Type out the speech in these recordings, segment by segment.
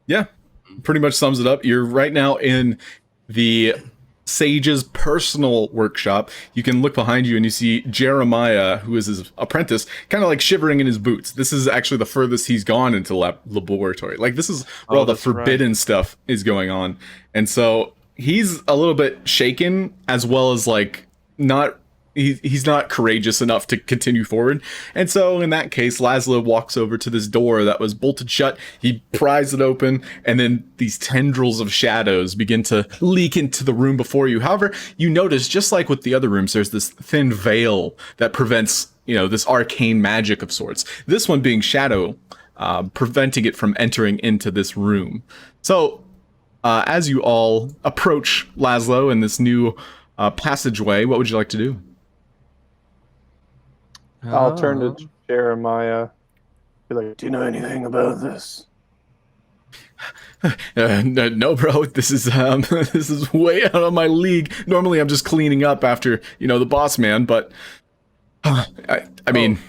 Yeah, pretty much sums it up. You're right now in the Sage's personal workshop. You can look behind you and you see Jeremiah, who is his apprentice, kind of like shivering in his boots. This is actually the furthest he's gone into laboratory. Like, this is where all the forbidden stuff is going on. And so he's a little bit shaken, as well as like not he's not courageous enough to continue forward. And so in that case, Laszlo walks over to this door that was bolted shut. He pries it open, and then these tendrils of shadows begin to leak into the room before you. However, you notice, just like with the other rooms, there's this thin veil that prevents, this arcane magic of sorts. This one being shadow, preventing it from entering into this room. So as you all approach Laszlo in this new passageway, what would you like to do? I'll turn to Jeremiah. Be like, do you know anything about this? No, bro. This is this is way out of my league. Normally, I'm just cleaning up after the boss man, but I mean.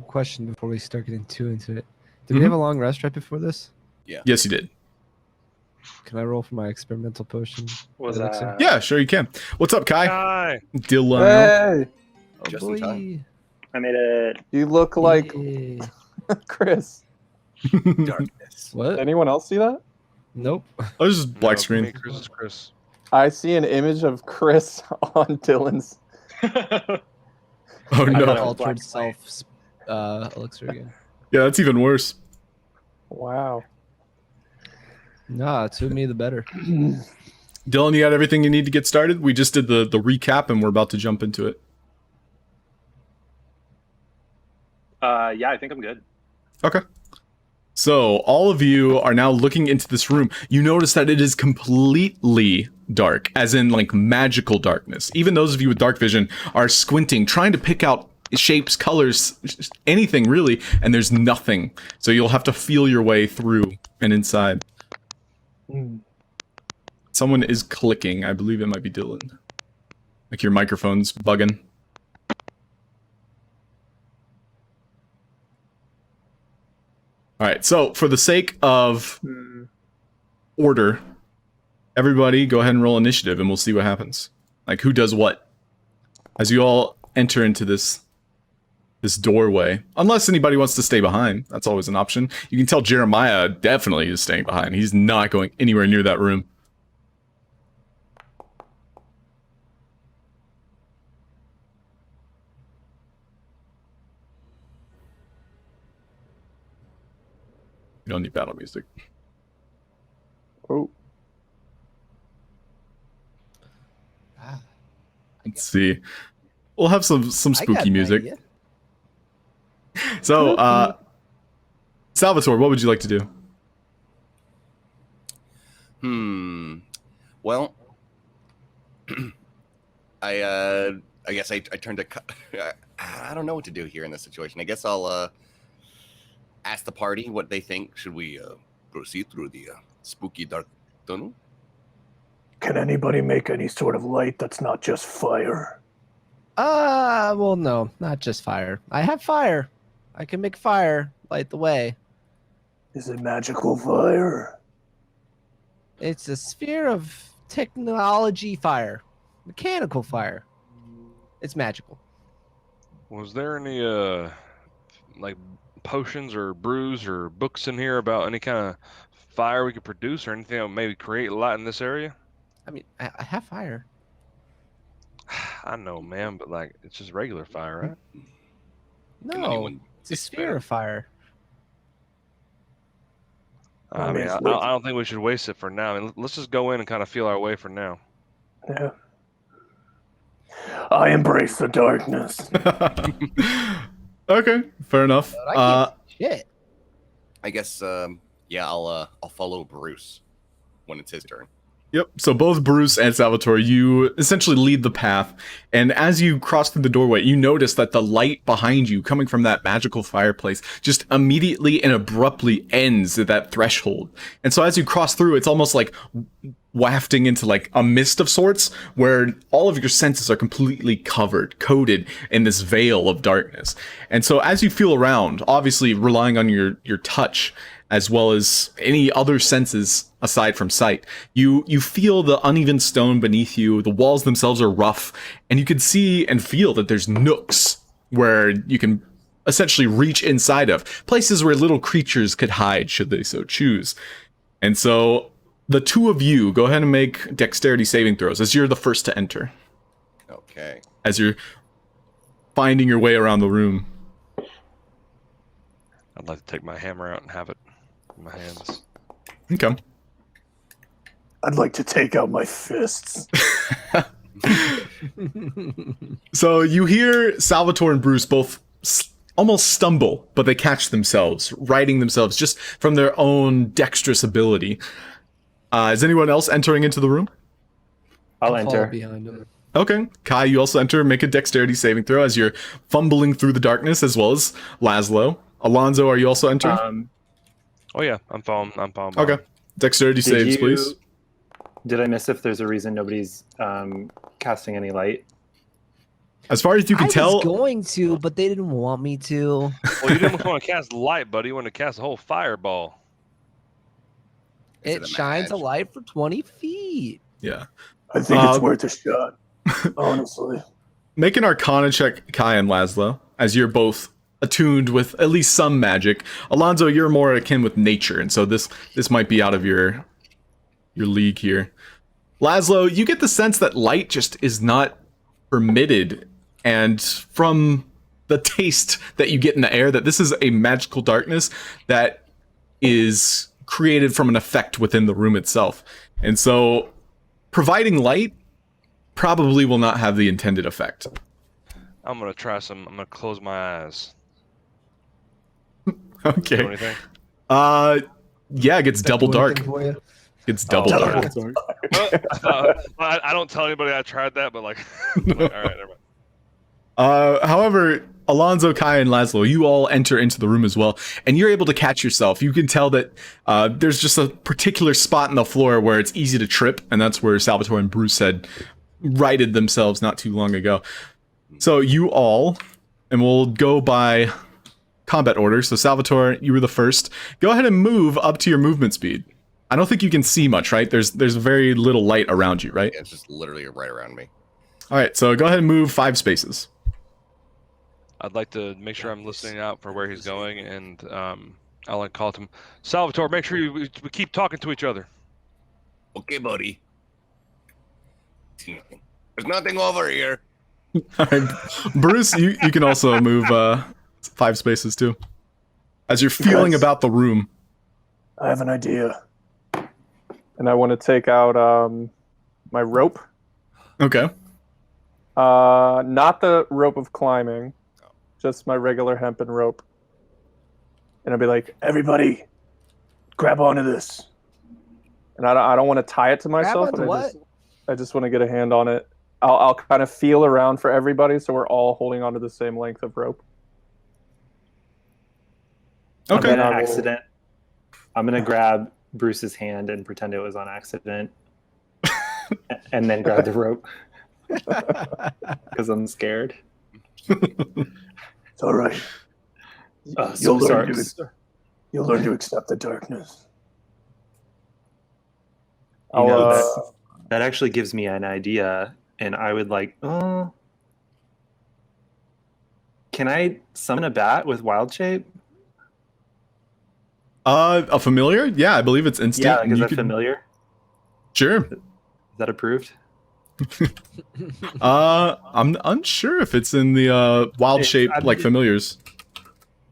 Question before we start getting too into it. Did we have a long rest right before this? Yeah. Yes, you did. Can I roll for my experimental potion? Was that? Yeah, sure you can. What's up, Kai? Hi. Hey, Oh, Just in time. I made it. you look like Chris. Darkness. What? Did anyone else see that? Nope. Oh, this is black screen. Chris is Chris. I see an image of Chris on Dylan's. Oh I got no. altered self elixir again. Yeah, that's even worse. Wow. Nah, to me the better. Dylan, you got everything you need to get started? We just did the recap and we're about to jump into it. Yeah, I think I'm good. Okay. So all of you are now looking into this room. You notice that it is completely dark, as in like magical darkness. Even those of you with dark vision are squinting, trying to pick out shapes, colors, anything really, and there's nothing. So you'll have to feel your way through and inside. Someone is clicking. I believe it might be Dylan. Like your microphone's bugging. All right, so for the sake of order, everybody go ahead and roll initiative and we'll see what happens. Like, who does what? As you all enter into this doorway. Unless anybody wants to stay behind. That's always an option. You can tell Jeremiah definitely is staying behind. He's not going anywhere near that room. You don't need battle music. Oh. Let's see. We'll have some spooky music. So, Salvatore, what would you like to do? Well, I guess I turned to. I don't know what to do here in this situation. I guess I'll ask the party what they think. Should we proceed through the spooky dark tunnel? Can anybody make any sort of light that's not just fire? Well, no, not just fire. I have fire. I can make fire light the way. Is it magical fire? It's a sphere of technology fire. Mechanical fire. It's magical. Was there any like potions or brews or books in here about any kind of fire we could produce or anything that would maybe create light in this area? I mean, I have fire. I know, man, but like it's just regular fire, right? No, it's a sphere of fire. I mean, I don't think we should waste it for now. I mean, let's just go in and kind of feel our way for now. Yeah. I embrace the darkness. Okay, fair enough. Shit. I guess yeah, I'll follow Bruce when it's his turn. Yep, so both Bruce and Salvatore, you essentially lead the path, and as you cross through the doorway, you notice that the light behind you, coming from that magical fireplace, just immediately and abruptly ends at that threshold. And so as you cross through, it's almost like wafting into like a mist of sorts, where all of your senses are completely coated in this veil of darkness. And so as you feel around, obviously relying on your touch, as well as any other senses aside from sight. You feel the uneven stone beneath you. The walls themselves are rough, and you can see and feel that there's nooks where you can essentially reach inside of, places where little creatures could hide should they so choose. And so the two of you go ahead and make dexterity saving throws as you're the first to enter, Okay. as you're finding your way around the room. I'd like to take my hammer out and have it in my hands. Okay. I'd like to take out my fists. So you hear Salvatore and Bruce both almost stumble, but they catch themselves, righting themselves just from their own dexterous ability. Is anyone else entering into the room? I'll Fall enter. behind him. Okay. Kai, you also enter. Make a dexterity saving throw as you're fumbling through the darkness, as well as Laszlo. Alonso, are you also entering? Oh yeah, I'm following. Okay. Dexterity saves, please. Did I miss if there's a reason nobody's casting any light? As far as you can I tell, was going to, but they didn't want me to. Well, you didn't want to cast light, buddy. You want to cast a whole fireball. Is It a shines a match? light for 20 feet. yeah. I think it's worth a shot, honestly. Make an Arcana check, Kai and Laszlo, as you're both attuned with at least some magic. Alonso, you're more akin with nature, and so this might be out of your league here. Laszlo, you get the sense that light just is not permitted, and from the taste that you get in the air, that this is a magical darkness that is created from an effect within the room itself. And so providing light probably will not have the intended effect. I'm gonna try some. I'm gonna close my eyes. Do Okay. anything? Yeah, it gets double dark. For you? It's double Oh, dark. I don't tell anybody I tried that, but like, all right, never mind. However, Alonso, Kai, and Laszlo, you all enter into the room as well, and you're able to catch yourself. You can tell that there's just a particular spot in the floor where it's easy to trip, and that's where Salvatore and Bruce had righted themselves not too long ago. So you all, and we'll go by combat order. So Salvatore, you were the first. Go ahead and move up to your movement speed. I don't think you can see much, right? There's very little light around you, right? Yeah, it's just literally right around me. All right, so go ahead and move 5 spaces. I'd like to make sure I'm listening out for where he's going, and Allan called him, Salvatore, make sure we keep talking to each other. Okay, buddy. There's nothing over here. All right, Bruce, you can also move 5 spaces too, as you're feeling Guys. about the room. I have an idea. And I want to take out my rope. Okay. Not the rope of climbing, just my regular hempen rope. And I'll be like, Everybody, grab onto this. and I don't want to tie it to myself. onto And what? I just want to get a hand on it. I'll kind of feel around for everybody, so we're all holding onto the same length of rope. Okay. I'm gonna grab Bruce's hand and pretend it was on accident, and then grab the rope because I'm scared. It's all right. So sorry. You'll learn to accept the darkness. You know, I'll, that actually gives me an idea, and I would like. Can I summon a bat with wild shape? A familiar? Yeah, I believe it's instant. Yeah, like, is You that could- familiar? Sure. Is that approved? I'm unsure if it's in the wild It's- shape I'd like be- familiars.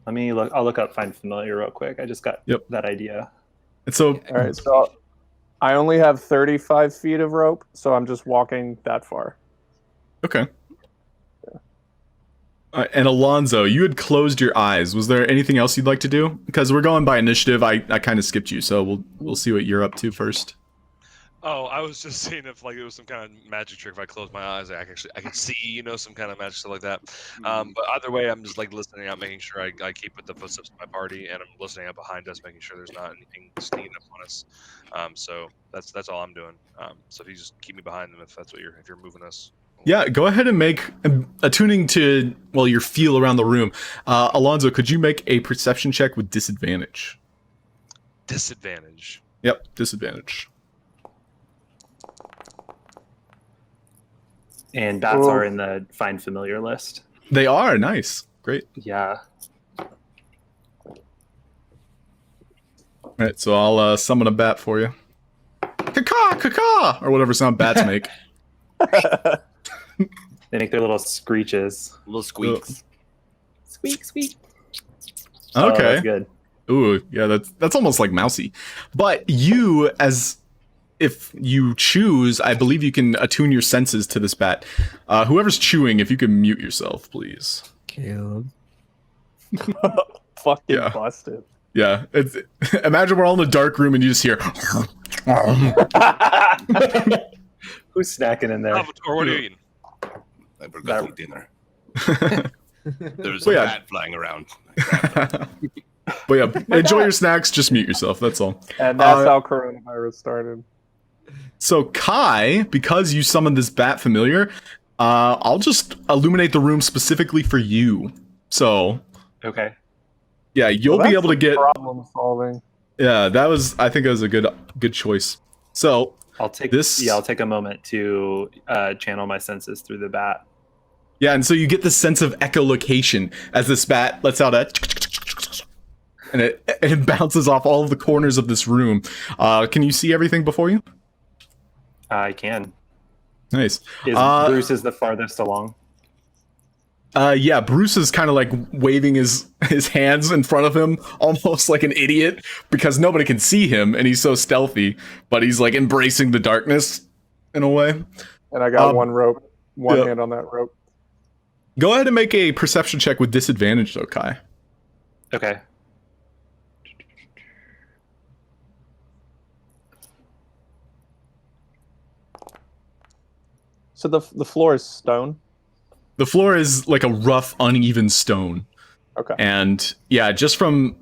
Let me look. I'll look up find familiar real quick. I just got Yep. that idea. And so all right, so I only have 35 feet of rope, so I'm just walking that far. okay. And Alonso, you had closed your eyes. Was there anything else you'd like to do? Because we're going by initiative. I kind of skipped you, so we'll see what you're up to first. Oh, I was just seeing if like it was some kind of magic trick. If I close my eyes, I can see, some kind of magic stuff like that. But either way, I'm just like listening out, making sure I keep with the footsteps of my party, and I'm listening out behind us, making sure there's not anything sneaking up on us. So that's all I'm doing. So if you just keep me behind them, if you're moving us. Yeah, go ahead and make attuning to your feel around the room. Alonso, could you make a perception check with disadvantage? disadvantage. Yep, disadvantage. And bats are in the find familiar list. They are nice. Great. Yeah. All right, so I'll summon a bat for you. Caw, caw, or whatever sound bats make. They make their little screeches. Little squeaks. Squeak, squeak. Oh, Okay. that's good. Ooh, yeah, that's almost like mousy. But you, as if you choose, I believe you can attune your senses to this bat. Whoever's chewing, if you can mute yourself, please. Caleb. Fucking Yeah. busted. Yeah, it's imagine we're all in a dark room and you just hear. Who's snacking in there? Salvatore, what are you eating? I forgot some dinner. There's Well, a yeah. bat flying around. But yeah, enjoy your snacks. Just mute yourself. That's all. And that's how coronavirus started. So Kai, because you summoned this bat familiar, I'll just illuminate the room specifically for you. So Okay. yeah, you'll Well, be that's able to get. problem solving. Yeah, I think that was a good choice. So I'll take This- Yeah, I'll take a moment to channel my senses through the bat. yeah, and so you get this sense of echolocation as this bat lets out a. And it bounces off all of the corners of this room. Can you see everything before you? I can. Nice. Is Bruce is the farthest along? Yeah, Bruce is kind of like waving his hands in front of him, almost like an idiot, because nobody can see him, and he's so stealthy. But he's like embracing the darkness in a way. And I got one yeah. hand on that rope. Go ahead and make a perception check with disadvantage, though, Kai. Okay. So the floor is stone. The floor is like a rough, uneven stone. Okay. And yeah, just from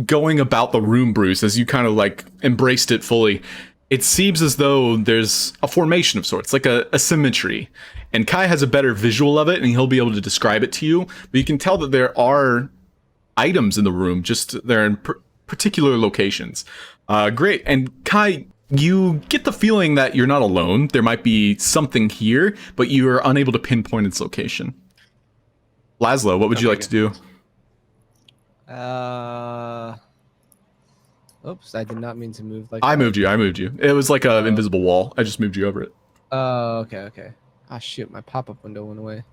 going about the room, Bruce, as you kind of like embraced it fully, it seems as though there's a formation of sorts, like a symmetry. And Kai has a better visual of it, and he'll be able to describe it to you. But you can tell that there are items in the room, just they're in particular locations. Great. And Kai, you get the feeling that you're not alone. There might be something here, but you are unable to pinpoint its location. Laszlo, what would you like to do? Oops, I did not mean to move like I that. moved you. It was like an invisible wall. I just moved you over it. Oh, okay. Ah, shoot, my pop-up window went away.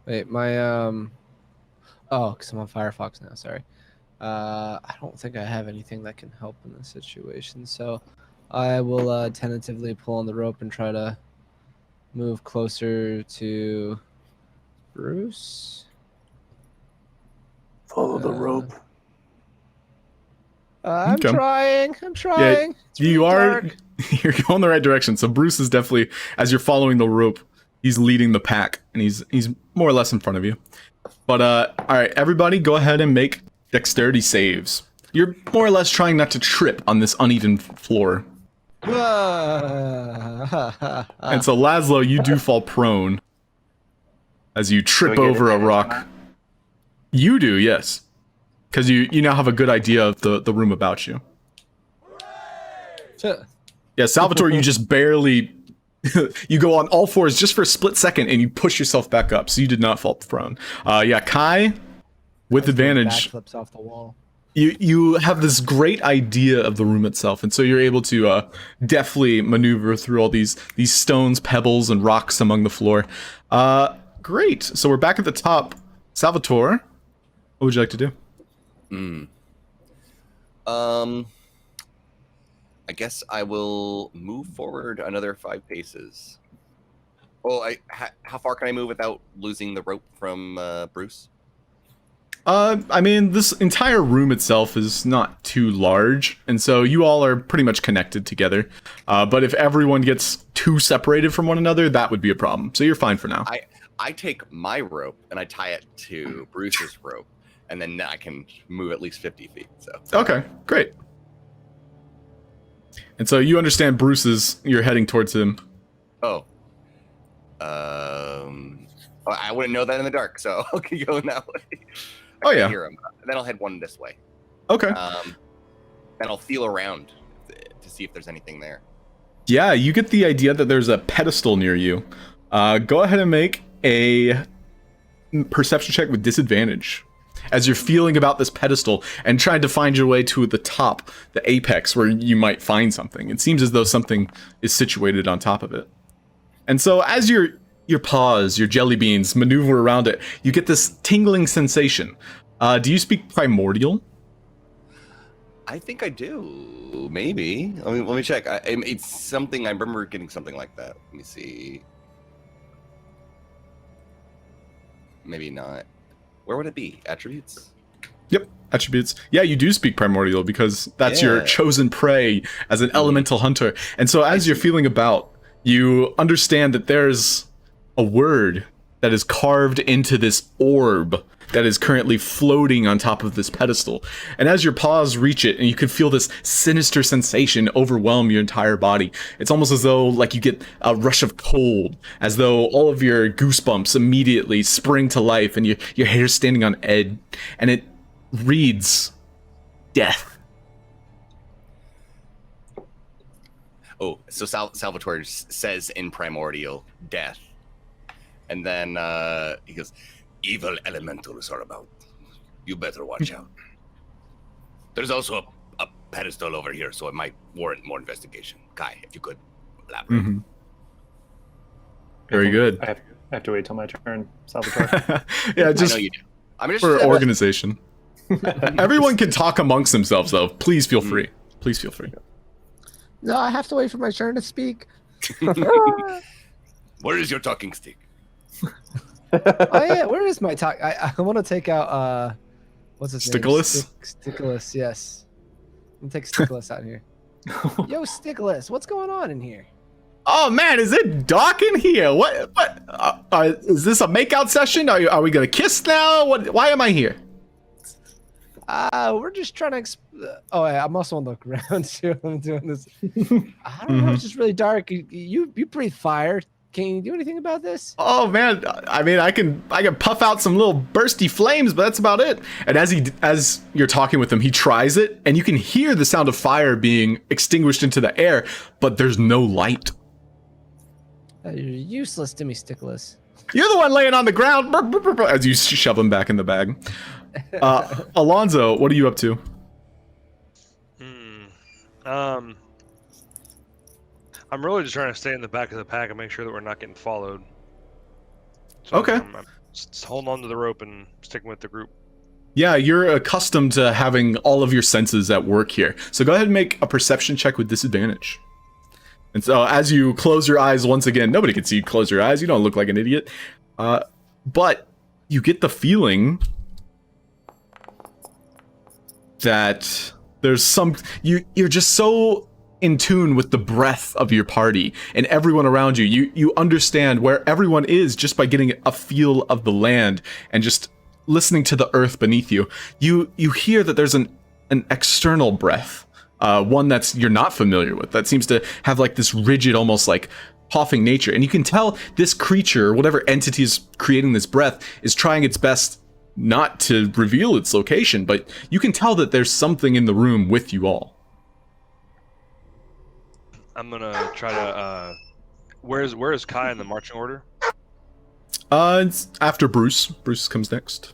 Wait, my, oh, because I'm on Firefox now, sorry. I don't think I have anything that can help in this situation, so I will tentatively pull on the rope and try to move closer to Bruce. Follow the rope. I'm Okay. trying. It's really You are dark. you're going the right direction. So Bruce is definitely, as you're following the rope, he's leading the pack, and he's more or less in front of you. But all right, everybody, go ahead and make dexterity saves. You're more or less trying not to trip on this uneven floor. And so Laszlo, you do fall prone as you trip Do I get over a advantage on rock. that? You do, yes, because you now have a good idea of the room about you. Yeah, Salvatore, you just barely you go on all fours just for a split second, and you push yourself back up, so you did not fall prone. Yeah, Kai, with advantage, Backflips off the wall. you have this great idea of the room itself, and so you're able to deftly maneuver through all these stones, pebbles, and rocks among the floor. Great. So we're back at the top. Salvatore, what would you like to do? I guess I will move forward another 5 paces. Well, how far can I move without losing the rope from Bruce? I mean, this entire room itself is not too large, and so you all are pretty much connected together. But if everyone gets too separated from one another, that would be a problem. So you're fine for now. I take my rope and I tie it to Bruce's rope, and then I can move at least 50 feet. So Okay, great. And so you understand you're heading towards him. Oh. I wouldn't know that in the dark, so I'll keep going that way. I Oh, can yeah. hear him. Then I'll head one this way. Okay. And I'll feel around to see if there's anything there. Yeah, you get the idea that there's a pedestal near you. Go ahead and make a perception check with disadvantage as you're feeling about this pedestal and trying to find your way to the top, the apex, where you might find something. It seems as though something is situated on top of it. And so as your paws, your jelly beans, maneuver around it, you get this tingling sensation. Do you speak Primordial? I think I do. Maybe. Let me check. It's something. I remember getting something like that. Let me see. Maybe not. Where would it be? Attributes? Yep, attributes. Yeah, you do speak Primordial because that's your chosen prey as an elemental hunter. And so as you're feeling about, you understand that there's a word that is carved into this orb that is currently floating on top of this pedestal. And as your paws reach it, and you can feel this sinister sensation overwhelm your entire body. It's almost as though like you get a rush of cold, as though all of your goosebumps immediately spring to life and your hair's standing on edge. And it reads, death. Oh, so Salvatore says in Primordial, death. And then he goes, evil elementals are about. You better watch out. There's also a pedestal over here, so it might warrant more investigation. Kai, if you could elaborate. Mm-hmm. Very good. I have to wait till my turn, Salvatore. Yeah, just I know you do. I'm just for organization. Everyone can talk amongst themselves, though. Please feel free. Please feel free. No, I have to wait for my turn to speak. Where is your talking stick? Oh yeah, where is my talk? I want to take out what's his Stickless? name? Stickless, yes. I'm gonna take Stickless out here. Yo, Stickless, what's going on in here? Oh man, is it dark in here? What? Is this a makeout session? Are we gonna kiss now? Why am I here? We're just trying to. Oh, yeah, I'm also on the ground too. I'm doing this. I don't know. It's just really dark. You breathe fire. Can you do anything about this? Oh man, I mean, I can puff out some little bursty flames, but that's about it. And as you're talking with him, he tries it, and you can hear the sound of fire being extinguished into the air, but there's no light. You're useless to me, Stickless. You're the one laying on the ground as you shove him back in the bag. Alonso, what are you up to? I'm really just trying to stay in the back of the pack and make sure that we're not getting followed. So Okay. I'm just holding on to the rope and sticking with the group. Yeah, you're accustomed to having all of your senses at work here. So go ahead and make a perception check with disadvantage. And so as you close your eyes once again, nobody can see you close your eyes. You don't look like an idiot. But you get the feeling that there's some... You're just so in tune with the breath of your party and everyone around you. You understand where everyone is just by getting a feel of the land and just listening to the earth beneath you. You hear that there's an external breath, one that's you're not familiar with, that seems to have like this rigid, almost like coughing nature. And you can tell this creature, whatever entity is creating this breath, is trying its best not to reveal its location, but you can tell that there's something in the room with you all. I'm gonna try to. Where is Kai in the marching order? It's after Bruce. Bruce comes next.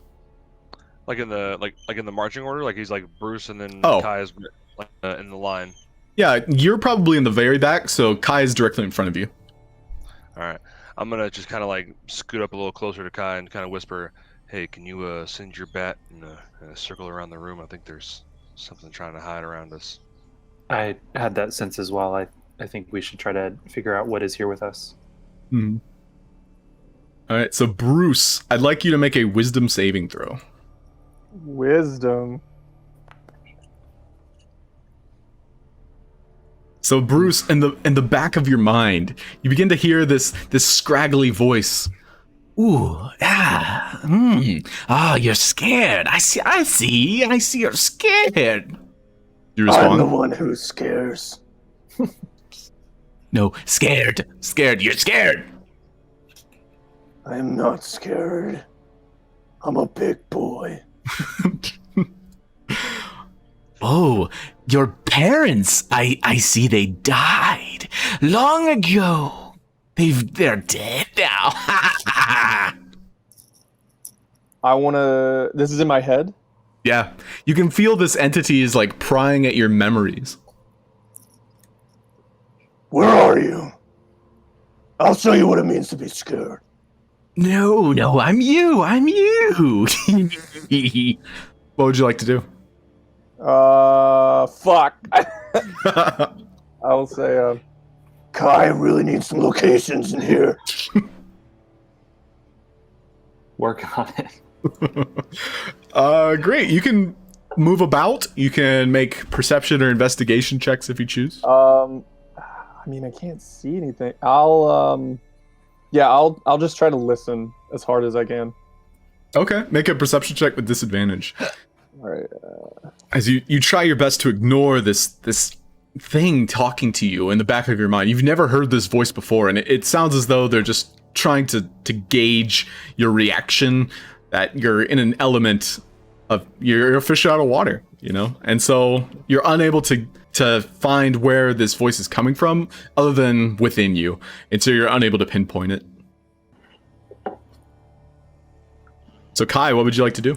Like in the marching order, like he's like Bruce, and then Oh. Kai is like in the line. Yeah, you're probably in the very back, so Kai is directly in front of you. All right, I'm gonna just kind of like scoot up a little closer to Kai and kind of whisper, "Hey, can you send your bat in a circle around the room? I think there's something trying to hide around us." I had that sense as well. I think we should try to figure out what is here with us. Hmm. All right, so Bruce, I'd like you to make a wisdom saving throw. Wisdom. So Bruce, in the back of your mind, you begin to hear this scraggly voice. Ooh, you're scared. I see you're scared. You respond? I'm the one who scares. No, scared. You're scared. I'm not scared. I'm a big boy. Oh, your parents, I see they died long ago. They're dead now. I want to. This is in my head. Yeah, you can feel this entity is like prying at your memories. Where are you? I'll show you what it means to be scared. No, I'm you. What would you like to do? Fuck. I'll say, Kai really needs some locations in here. Work on it. Great. You can move about. You can make perception or investigation checks if you choose. I mean, I can't see anything. I'll just try to listen as hard as I can. Okay, make a perception check with disadvantage. All right. As you try your best to ignore this thing talking to you in the back of your mind. You've never heard this voice before, and it sounds as though they're just trying to gauge your reaction, that you're in an element of you're a fish out of water, you know? And so you're unable to find where this voice is coming from other than within you. And so you're unable to pinpoint it. So Kai, what would you like to do?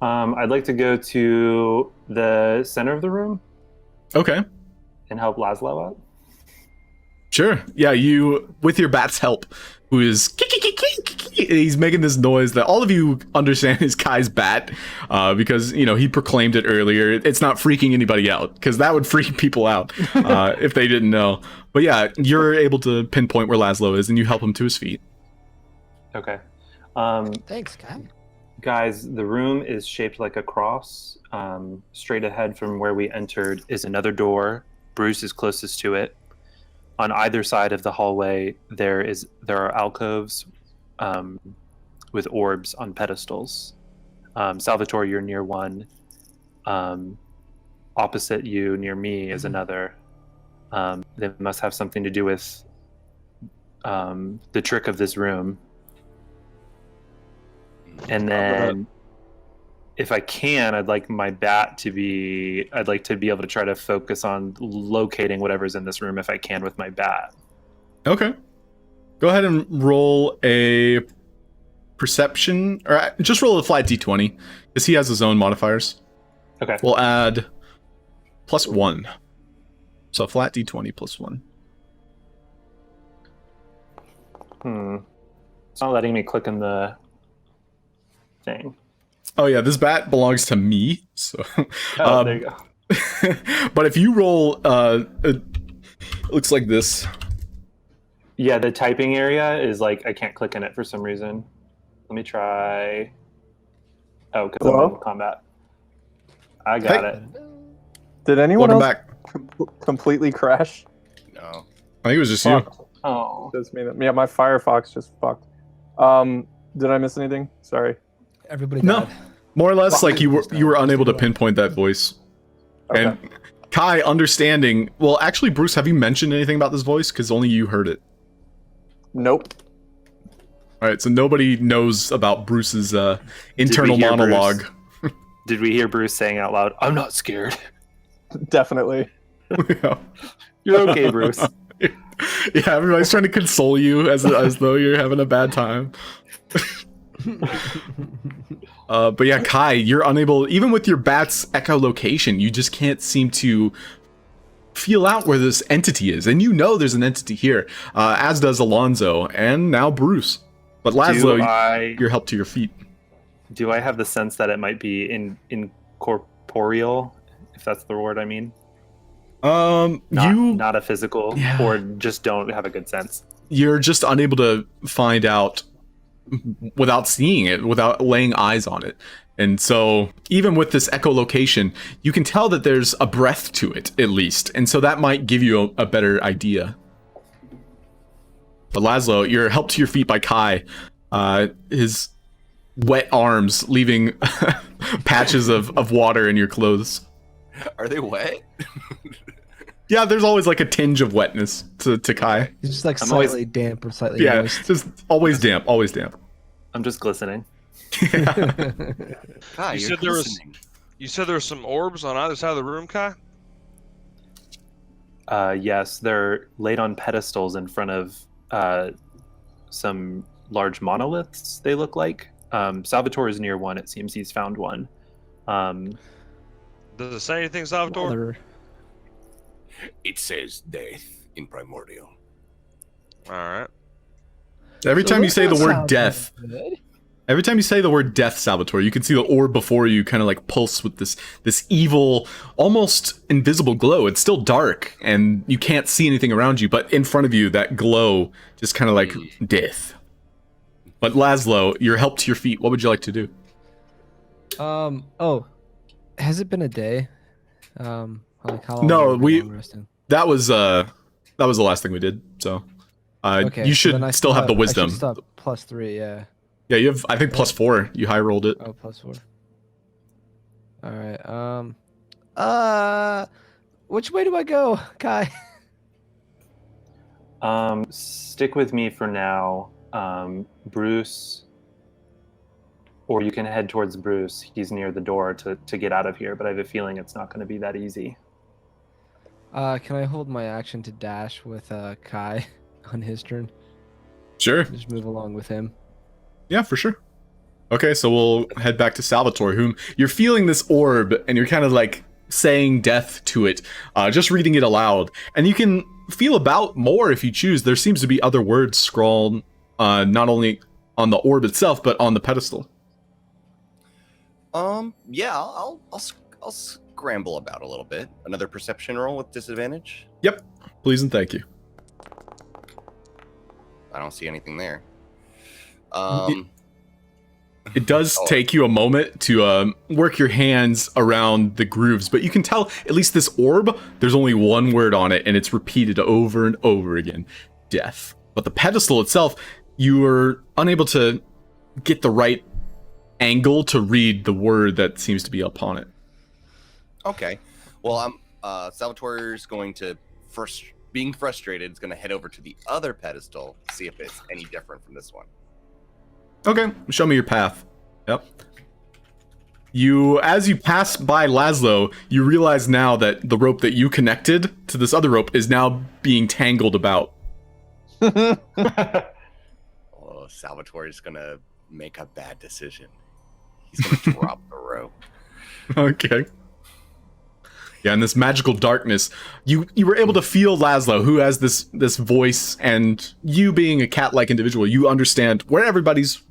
I'd like to go to the center of the room Okay. and help Laszlo out. Sure. Yeah, you, with your bat's help, who is... He's making this noise that all of you understand is Kai's bat, because, you know, he proclaimed it earlier. It's not freaking anybody out, because that would freak people out if they didn't know. But yeah, you're able to pinpoint where Laszlo is, and you help him to his feet. Okay. Thanks, Kai. Guys, the room is shaped like a cross. Straight ahead from where we entered is another door. Bruce is closest to it. On either side of the hallway, there are alcoves with orbs on pedestals. Salvatore, you're near one. Opposite you, near me, is another. They must have something to do with the trick of this room. And then, if I can, I'd like my bat to be... I'd like to be able to try to focus on locating whatever's in this room if I can with my bat. Okay. Go ahead and roll a perception, or just roll a flat d20, because he has his own modifiers. Okay. We'll add +1. So flat d20 +1. It's not letting me click on the thing. Oh yeah, this bat belongs to me, so... There you go. But if you roll, it looks like this. Yeah, the typing area is like, I can't click in it for some reason. Let me try... Oh, because I'm in combat. I got it. Did anyone Welcome else back. completely crash? No. I think it was just Fuck. you. Oh. Does mean yeah, my Firefox just fucked. Did I miss anything? Sorry. Everybody No. died. More or less, like you were unable to pinpoint that voice. Okay. And Kai, understanding... Well, actually, Bruce, have you mentioned anything about this voice? Because only you heard it. Nope. Alright, so nobody knows about Bruce's internal hear monologue. Did we hear Bruce saying out loud, "I'm not scared"? Definitely. Yeah. You're okay, Bruce. Yeah, everybody's trying to console you as though you're having a bad time. But yeah, Kai, you're unable, even with your bat's echolocation, you just can't seem to feel out where this entity is. And you know there's an entity here, as does Alonso, and now Bruce. But Laszlo, you're helped to your feet. Do I have the sense that it might be incorporeal, if that's the word I mean? Not a physical, Yeah. or just don't have a good sense? You're just unable to find out without seeing it, without laying eyes on it. And so even with this echolocation, you can tell that there's a breath to it, at least. And so that might give you a better idea. But Laszlo, you're helped to your feet by Kai. His wet arms leaving patches of water in your clothes. Are they wet? Yeah, there's always like a tinge of wetness to Kai. It's just like I'm slightly damp or slightly Yeah, moist. just always damp, always damp. I'm just glistening. Kai, You you're said there was- listening. You said there's some orbs on either side of the room, Kai? Yes, they're laid on pedestals in front of some large monoliths, they look like. Salvatore is near one. It seems he's found one. Does it say anything, Salvatore? Mother. It says death in primordial. All right. Every time you say the word death, Good. every time you say the word death, Salvatore, you can see the orb before you kind of like pulse with this evil, almost invisible glow. It's still dark and you can't see anything around you, but in front of you, that glow just kind of like death. But Laszlo, you're helped to your feet. What would you like to do? Oh, has it been a day? Like how long No, have we been resting? that was the last thing we did. So, Okay, you so then I should still have the I wisdom. should still have +3, yeah. Yeah, you have, I think, +4. You high rolled it. Oh, +4. All right. Which way do I go, Kai? Stick with me for now. Bruce, or you can head towards Bruce. He's near the door to get out of here, but I have a feeling it's not going to be that easy. Can I hold my action to dash with Kai on his turn? Sure. Just move along with him. Yeah, for sure. Okay, so we'll head back to Salvatore, whom you're feeling this orb, and you're kind of like saying death to it, just reading it aloud. And you can feel about more if you choose. There seems to be other words scrawled, not only on the orb itself, but on the pedestal. Yeah, I'll scramble about a little bit. Another perception roll with disadvantage. Yep. Please and thank you. I don't see anything there. It does take you a moment to work your hands around the grooves, but you can tell, at least this orb, there's only one word on it, and it's repeated over and over again. Death. But the pedestal itself, you are unable to get the right angle to read the word that seems to be upon it. Okay. Well, Salvatore's going to, being frustrated, is going to head over to the other pedestal, see if it's any different from this one. Okay, show me your path. Yep. As you pass by Laszlo, you realize now that the rope that you connected to this other rope is now being tangled about. Oh, Salvatore is going to make a bad decision. He's going to drop the rope. Okay. Yeah, in this magical darkness, you were able to feel Laszlo, who has this voice, and you being a cat-like individual, you understand where everybody's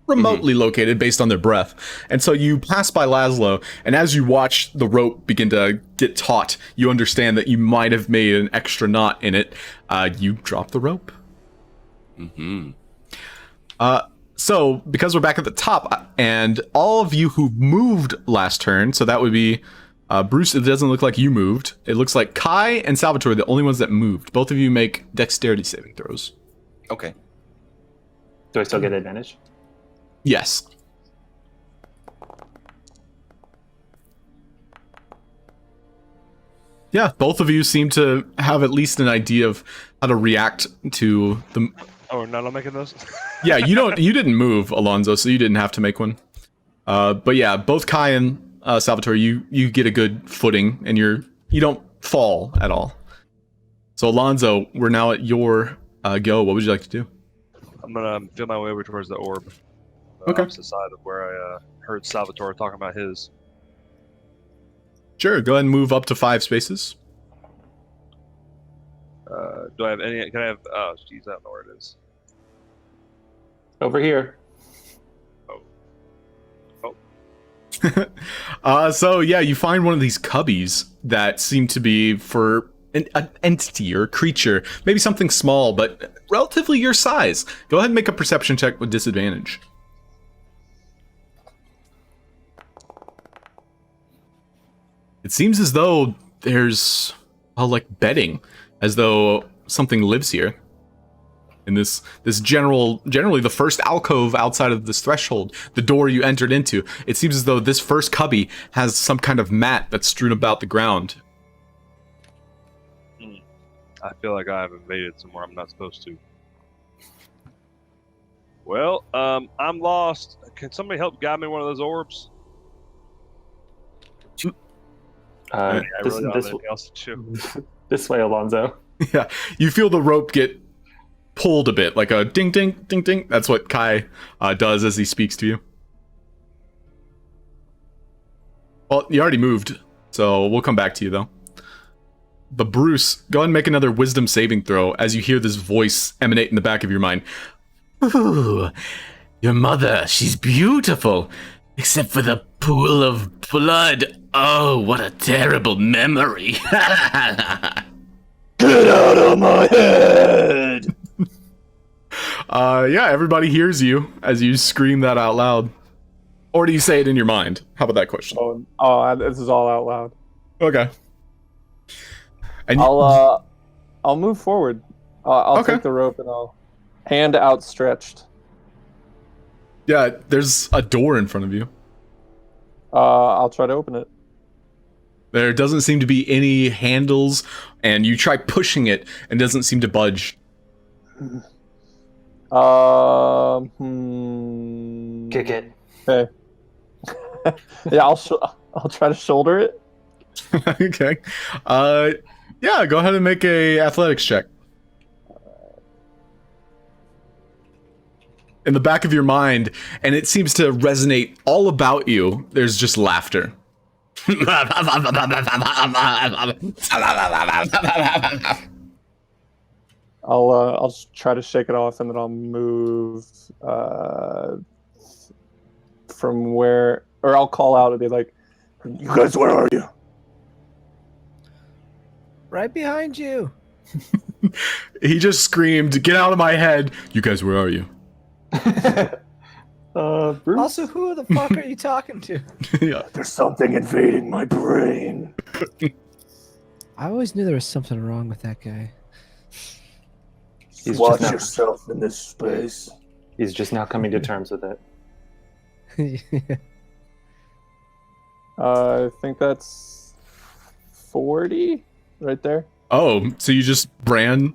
remotely located based on their breath. And so you pass by Laszlo, and as you watch the rope begin to get taut, you understand that you might have made an extra knot in it. You drop the rope. So, because we're back at the top, and all of you who moved last turn, so that would be Bruce, it doesn't look like you moved. It looks like Kai and Salvatore are the only ones that moved. Both of you make dexterity saving throws. Okay. Do I still get advantage? Yes. Yeah, both of you seem to have at least an idea of how to react to the... Oh, we're not making those? Yeah, you didn't move, Alonso, so you didn't have to make one. But yeah, both Kai and Salvatore, you get a good footing, and you don't fall at all. So Alonso, we're now at your go. What would you like to do? I'm gonna feel my way over towards the orb. Okay. Opposite side of where I heard Salvatore talking about his. Sure, go ahead and move up to 5 spaces. Do I have any? Can I have? Oh, jeez, I don't know where it is. Over here. So yeah, you find one of these cubbies that seem to be for an entity or a creature, maybe something small, but relatively your size. Go ahead and make a perception check with disadvantage. It seems as though there's, like bedding, as though something lives here. In this generally the first alcove outside of this threshold, the door you entered into, it seems as though this first cubby has some kind of mat that's strewn about the ground. I feel like I have invaded somewhere I'm not supposed to. Well, I'm lost. Can somebody help guide me one of those orbs? I This, really don't this, have anything else to chew. this way, Alonso. Yeah, you feel the rope get pulled a bit, like a ding, ding, ding, ding. That's what Kai does as he speaks to you. Well, you already moved, so we'll come back to you, though. But Bruce, go ahead and make another wisdom saving throw as you hear this voice emanate in the back of your mind. Ooh, your mother, she's beautiful. Except for the pool of blood. Oh, what a terrible memory. Get out of my head! Yeah, everybody hears you as you scream that out loud. Or do you say it in your mind? How about that question? This is all out loud. Okay. And I'll move forward. I'll Okay. take the rope and I'll hand outstretched. yeah, there's a door in front of you. I'll try to open it. There doesn't seem to be any handles, and you try pushing it and it doesn't seem to budge. Kick it. Okay. Yeah, I'll try to shoulder it. Okay. Yeah, go ahead and make a athletics check. In the back of your mind, and it seems to resonate all about you, there's just laughter. I'll try to shake it off and then I'll move from where, or I'll call out and be like, You guys, where are you? Right behind you. He just screamed, "Get out of my head! You guys, where are you?" Bruce? Also, who the fuck are you talking to? Yeah. There's something invading my brain. I always knew there was something wrong with that guy. He's Watch just, now, yourself in this space. he's just now coming to terms with it. I think that's 40 right there. Oh, so you just ran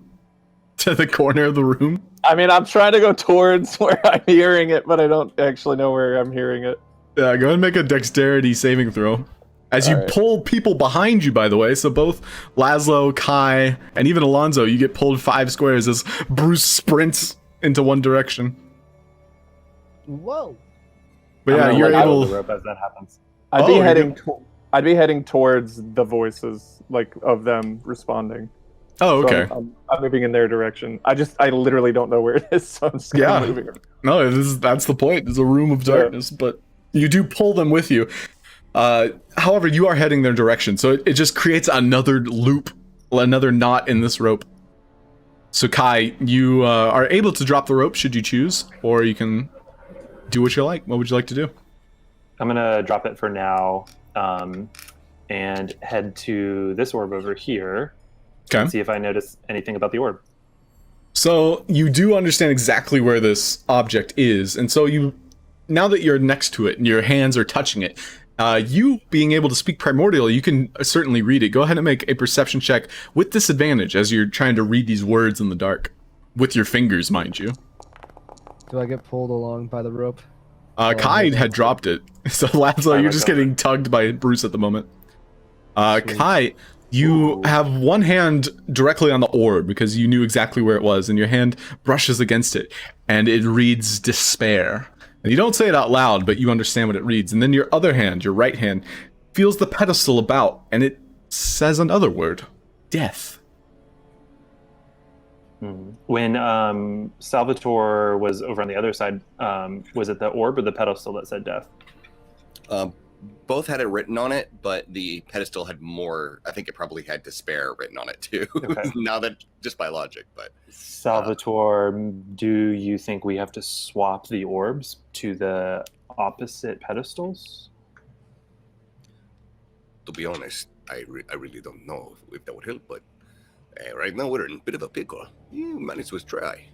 to the corner of the room? I mean, I'm trying to go towards where I'm hearing it, but I don't actually know where I'm hearing it. Yeah, go ahead and make a dexterity saving throw. As you All right. pull people behind you, by the way, so both Laszlo, Kai, and even Alonso, you get pulled 5 squares as Bruce sprints into one direction. Whoa. But I'm yeah, gonna you're let go of able. the rope as that happens. I'd Oh, be you're heading. I'd be heading towards the voices, like of them responding. Oh, So okay. I'm moving in their direction. I literally don't know where it is, so I'm just kind Yeah. of moving. No, that's the point. It's a room of darkness, but you do pull them with you. However, you are heading their direction, so it just creates another loop, another knot in this rope. So Kai, you are able to drop the rope should you choose, or you can do what you like. What would you like to do? I'm gonna drop it for now, and head to this orb over here. Okay. See if I notice anything about the orb. So you do understand exactly where this object is, and so you, now that you're next to it and your hands are touching it, you being able to speak primordial, you can certainly read it. Go ahead and make a perception check with disadvantage as you're trying to read these words in the dark, with your fingers, mind you. Do I get pulled along by the rope? Kai had dropped it, so Laszlo, you're just getting tugged by Bruce at the moment. Kai, you have one hand directly on the orb because you knew exactly where it was, and your hand brushes against it, and it reads despair. And you don't say it out loud, but you understand what it reads. And then your other hand, your right hand, feels the pedestal about, and it says another word: death. When Salvatore was over on the other side, was it the orb or the pedestal that said death? Both had it written on it, but the pedestal had more. I think it probably had despair written on it too. Okay. Now that just by logic, but Salvatore, do you think we have to swap the orbs to the opposite pedestals? to be honest, I really don't know if that would help. But right now we're in a bit of a pickle. You might as well try.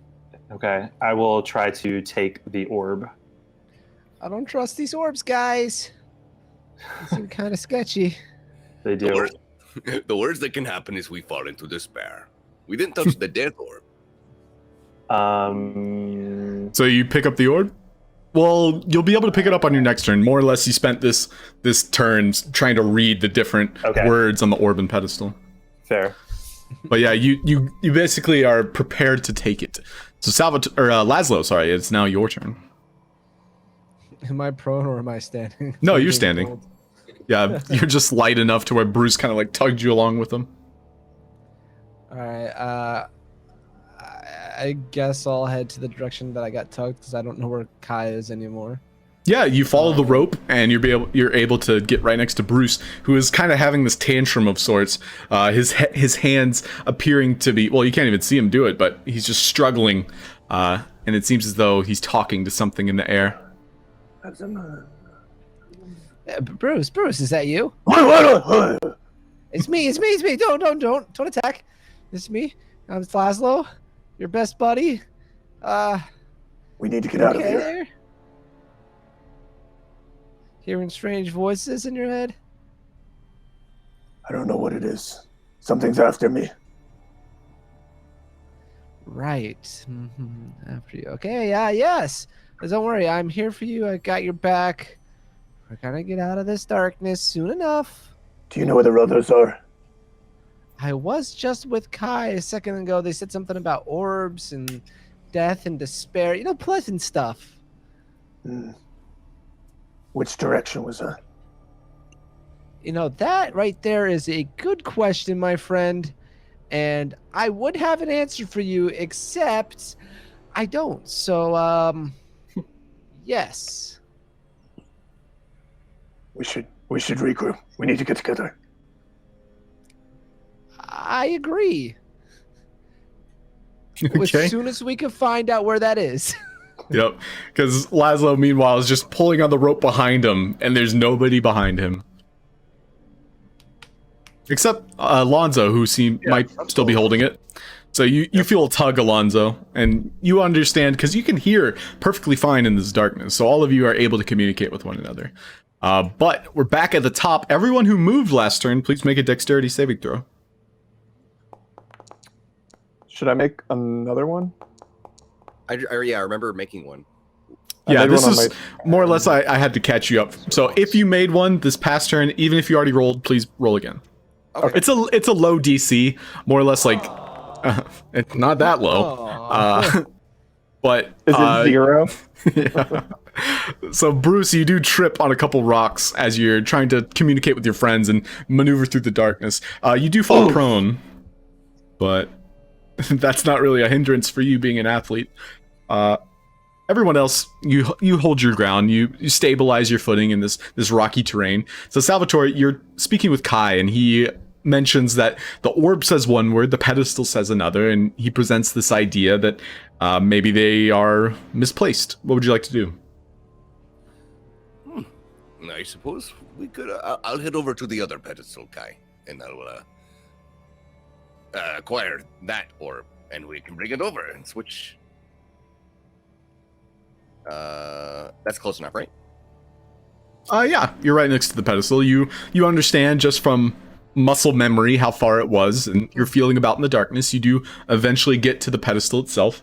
Okay, I will try to take the orb. I don't trust these orbs, guys. They seem kind of sketchy. They do. The worst that can happen is we fall into despair. We didn't touch the death orb. So you pick up the orb? Well, you'll be able to pick it up on your next turn. More or less, you spent this turn trying to read the different words on the orb and pedestal. Fair. But yeah, you basically are prepared to take it. So Laszlo, sorry, it's now your turn. Am I prone or am I standing? No, you're standing. Yeah, you're just light enough to where Bruce kind of like tugged you along with him. All right. I guess I'll head to the direction that I got tugged because I don't know where Kai is anymore. Yeah, you follow the rope and you're able to get right next to Bruce, who is kind of having this tantrum of sorts. His hands appearing to be, well, you can't even see him do it, but he's just struggling, and it seems as though he's talking to something in the air. Bruce, is that you? It's me. Don't attack. It's me. I'm Laszlo, your best buddy. We need to get out of here. There? Hearing strange voices in your head? I don't know what it is. Something's after me. Right. After you. Okay, yes. Don't worry, I'm here for you. I got your back. We're gonna get out of this darkness soon enough. Do you know where the others are? I was just with Kai a second ago. They said something about orbs and death and despair. You know, pleasant stuff. Which direction was that? You know, that right there is a good question, my friend. And I would have an answer for you, except I don't. So, yes. We should regroup. We need to get together. I agree. Okay. As soon as we can find out where that is. Yep, because Laszlo, meanwhile, is just pulling on the rope behind him, and there's nobody behind him. Except Alonso, who might still be holding it. So you feel a tug, Alonso, and you understand, because you can hear perfectly fine in this darkness, so all of you are able to communicate with one another. But we're back at the top. Everyone who moved last turn, please make a dexterity saving throw. Should I make another one? I remember making one. Yeah, this is more or less I had to catch you up. So if you made one this past turn, even if you already rolled, please roll again. Okay. It's a low DC, more or less like it's not that low. But Is it 0? Yeah. So Bruce, you do trip on a couple rocks as you're trying to communicate with your friends and maneuver through the darkness. You do fall prone, but that's not really a hindrance for you being an athlete. Everyone else, you hold your ground. You stabilize your footing in this rocky terrain. So Salvatore, you're speaking with Kai, and he mentions that the orb says one word, the pedestal says another, and he presents this idea that maybe they are misplaced. What would you like to do? I suppose we could. I'll head over to the other pedestal, Kai, and I'll acquire that orb, and we can bring it over and switch. That's close enough, right? Yeah, you're right next to the pedestal. You understand just from muscle memory how far it was, and you're feeling about in the darkness. You do eventually get to the pedestal itself.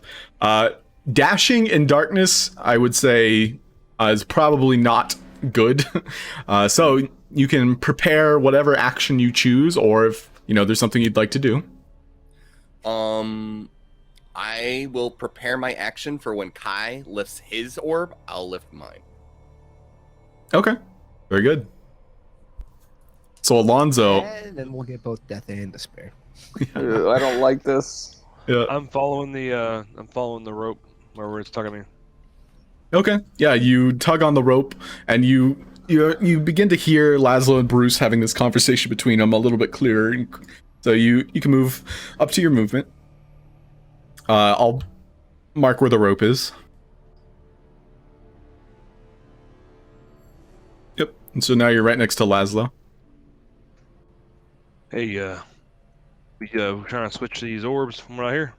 Dashing in darkness, I would say, is probably not good. So you can prepare whatever action you choose, or if there's something you'd like to do. I will prepare my action for when Kai lifts his orb. I'll lift mine. Okay, very good. So Alonso, And then we'll get both death and despair. I don't like this. yeah. I'm following the rope where it's tugging me. Okay, yeah, you tug on the rope, and you begin to hear Laszlo and Bruce having this conversation between them a little bit clearer. So you can move up to your movement. I'll mark where the rope is. Yep, and so now you're right next to Laszlo. Hey, we're trying to switch these orbs from what I hear.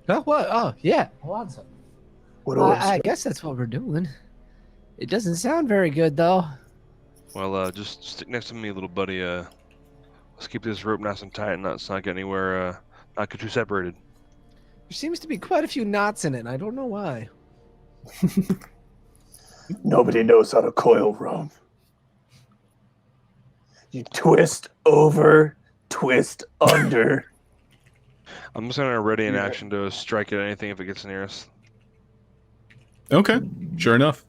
Oh, what? Oh, yeah. Alonso. What orbs? I guess that's what we're doing. It doesn't sound very good, though. Well, just stick next to me, little buddy. Let's keep this rope nice and tight and not get anywhere, not get too separated. There seems to be quite a few knots in it, and I don't know why. Nobody knows how to coil rope. You twist over, twist under. I'm just gonna ready an action to strike at anything if it gets near us. Okay, sure enough.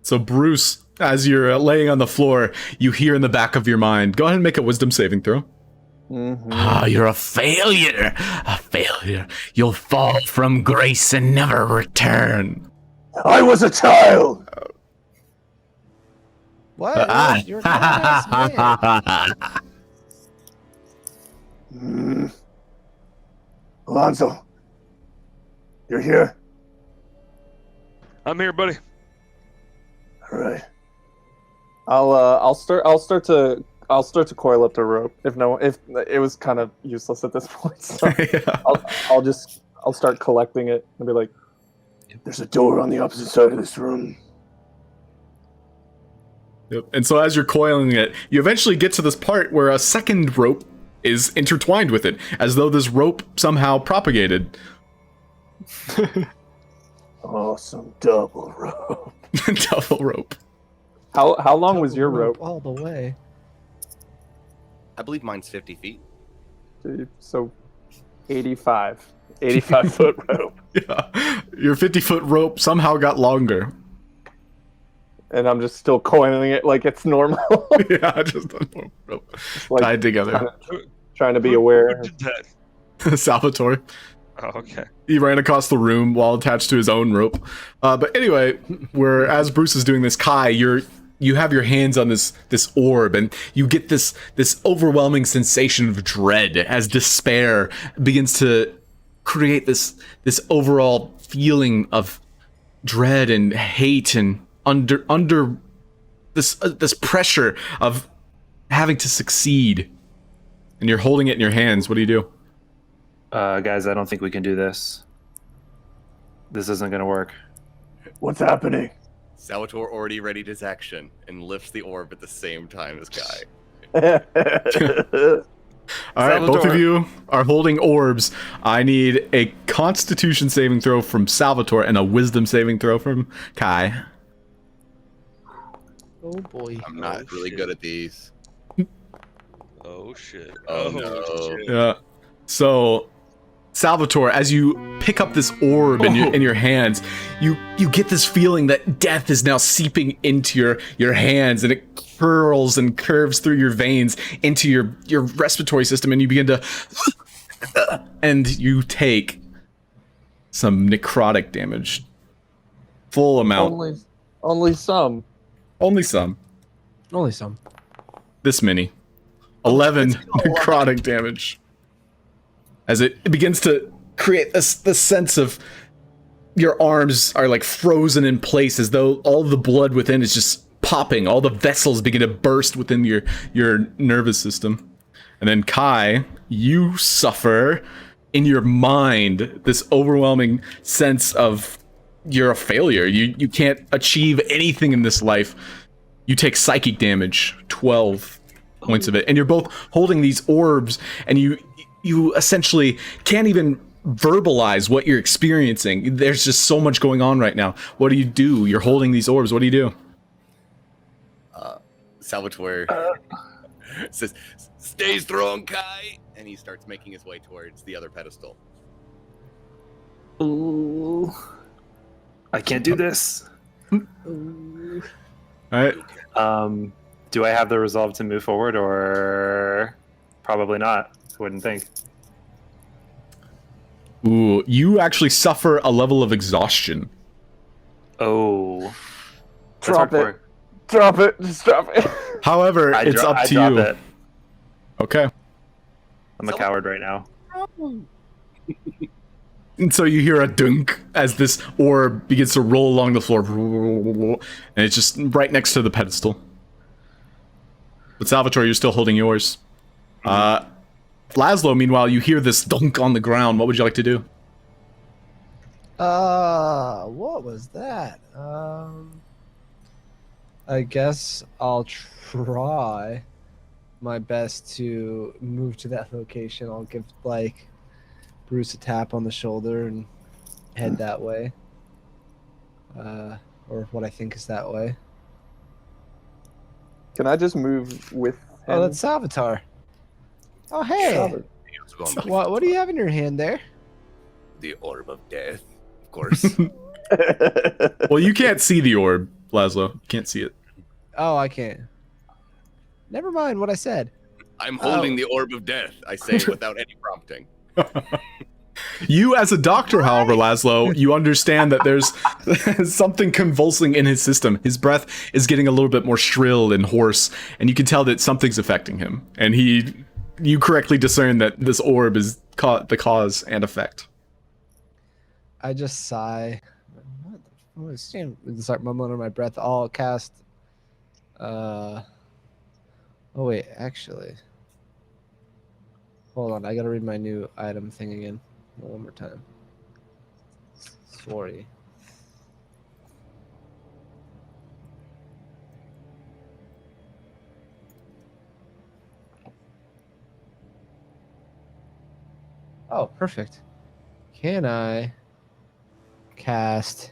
So Bruce, as you're laying on the floor, you hear in the back of your mind, go ahead and make a wisdom saving throw. Ah, you're a failure. A failure. You'll fall from grace and never return. I was a child. What? You're a badass man. Alonso, you're here. I'm here, buddy. All right. I'll start to coil up the rope. If it was kind of useless at this point, so Yeah. I'll start collecting it and be like, There's a door on the opposite side of this room. Yep. And so as you're coiling it, you eventually get to this part where a second rope is intertwined with it, as though this rope somehow propagated. Awesome double rope. Double rope. how long was your rope? All the way. I believe mine's 50 feet. So 85 foot rope, Yeah. Your 50-foot rope somehow got longer. and I'm just still coiling it like it's normal. Yeah, just a normal rope Like, tied together. trying to be aware. Who did that? Salvatore. Oh, okay. He ran across the room while attached to his own rope. But anyway, as Bruce is doing this, Kai, you have your hands on this orb, and you get this overwhelming sensation of dread as despair begins to create this overall feeling of dread and hate, and under this pressure of having to succeed. And you're holding it in your hands. What do you do? Guys, I don't think we can do this. This isn't going to work. What's happening? Salvatore already readied his action and lifts the orb at the same time as Guy. All right, both Salvatore. of you are holding orbs. I need a Constitution saving throw from Salvatore and a Wisdom saving throw from Kai. Oh boy. I'm not really good at these. Oh shit. Oh, no. shit. Yeah. So, Salvatore, as you pick up this orb in your hands, you get this feeling that death is now seeping into your hands, and it curls and curves through your veins into your respiratory system, and you begin to and you take some necrotic damage. Full amount. Only some. Only some. Only some. This many. 11 necrotic damage. As it begins to create this sense of your arms are like frozen in place, as though all the blood within is just popping. All the vessels begin to burst within your nervous system. And then Kai, you suffer in your mind this overwhelming sense of you're a failure. You can't achieve anything in this life. You take psychic damage, 12 points of it. And you're both holding these orbs, and you essentially can't even verbalize what you're experiencing. There's just so much going on right now. What do? You're holding these orbs. What do you do? Salvatore says, "Stay strong, Kai," and he starts making his way towards the other pedestal. Ooh. I can't do this. All right. Do I have the resolve to move forward, or probably not? I wouldn't think. Ooh, you actually suffer a level of exhaustion. Oh. That's Drop hardcore. it. Drop it. Just drop it. However, it's up to you. It. Okay. I'm a coward right now. And so you hear a dunk as this orb begins to roll along the floor. And it's just right next to the pedestal. But Salvatore, you're still holding yours. Laszlo, meanwhile, you hear this dunk on the ground. What would you like to do? What was that? I guess I'll try my best to move to that location. I'll give, like, Bruce a tap on the shoulder and head that way. or what I think is that way. Can I just move with him? Oh, that's Salvatore. Oh, hey. Salvatore. Hey, how's it going, buddy? What do you have in your hand there? The Orb of Death, of course. Well, you can't see the orb, Laszlo. You can't see it. Oh, I can't. Never mind what I said. I'm holding the Orb of Death, I say without any prompting. You, as a doctor, however, Laszlo, you understand that there's something convulsing in his system. His breath is getting a little bit more shrill and hoarse, and you can tell that something's affecting him. And you correctly discern that this orb is the cause and effect. I just sigh. Start mumbling under my breath. I'll cast. Oh wait, actually. Hold on, I gotta read my new item thing again. One more time. Sorry. Oh, perfect. Can I cast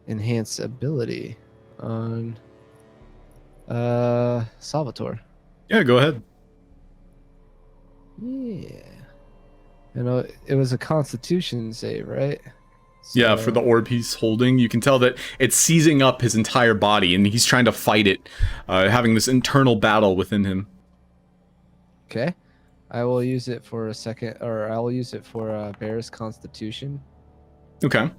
enhance ability on Salvatore? Yeah, go ahead. Yeah. You know, it was a Constitution save, right? Yeah, for the orb he's holding, you can tell that it's seizing up his entire body, and he's trying to fight it, having this internal battle within him. Okay. I will use it for a second, or I will use it for Bear's Constitution. Okay.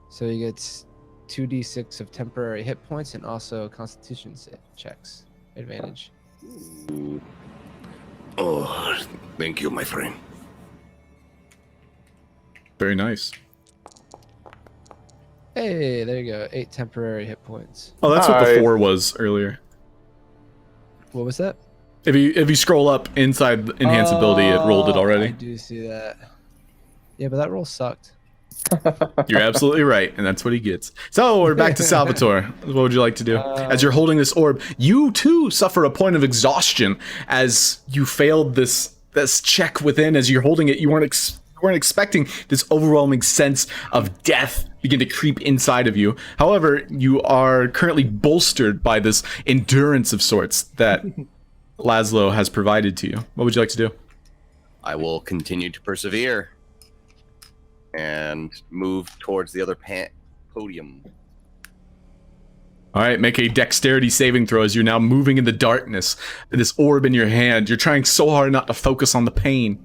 So he gets 2d6 of temporary hit points and also Constitution checks advantage. Oh, thank you, my friend. Very nice. Hey, there you go. 8 temporary hit points. Oh, that's what the Alright. 4 was earlier. What was that? If you scroll up inside the enhance ability, it rolled it I already. do see that. Yeah, but that roll sucked. You're absolutely right, and that's what he gets. So we're back to Salvatore. What would you like to do? As you're holding this orb, you too suffer a point of exhaustion as you failed this check within. As you're holding it, you weren't expecting this overwhelming sense of death begin to creep inside of you. However, you are currently bolstered by this endurance of sorts that Laszlo has provided to you. What would you like to do? I will continue to persevere and move towards the other podium. All right, make a dexterity saving throw as you're now moving in the darkness. This orb in your hand, you're trying so hard not to focus on the pain.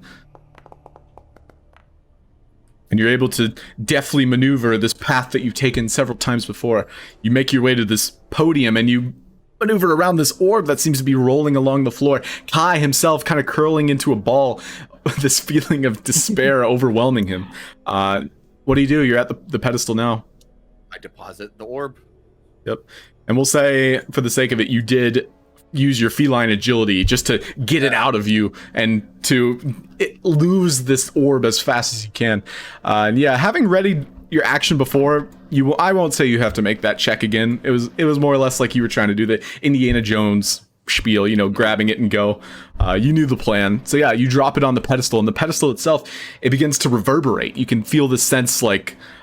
And you're able to deftly maneuver this path that you've taken several times before. You make your way to this podium and you maneuver around this orb that seems to be rolling along the floor. Kai himself kind of curling into a ball, this feeling of despair overwhelming him. What do? You're at the pedestal now. I deposit the orb. Yep. And we'll say, for the sake of it, you did use your feline agility just to get it out of you and to lose this orb as fast as you can. And yeah, having readied your action before, I won't say you have to make that check again. It was more or less like you were trying to do the Indiana Jones spiel, grabbing it and go. You knew the plan. So yeah, you drop it on the pedestal, and the pedestal itself, it begins to reverberate. You can feel the sense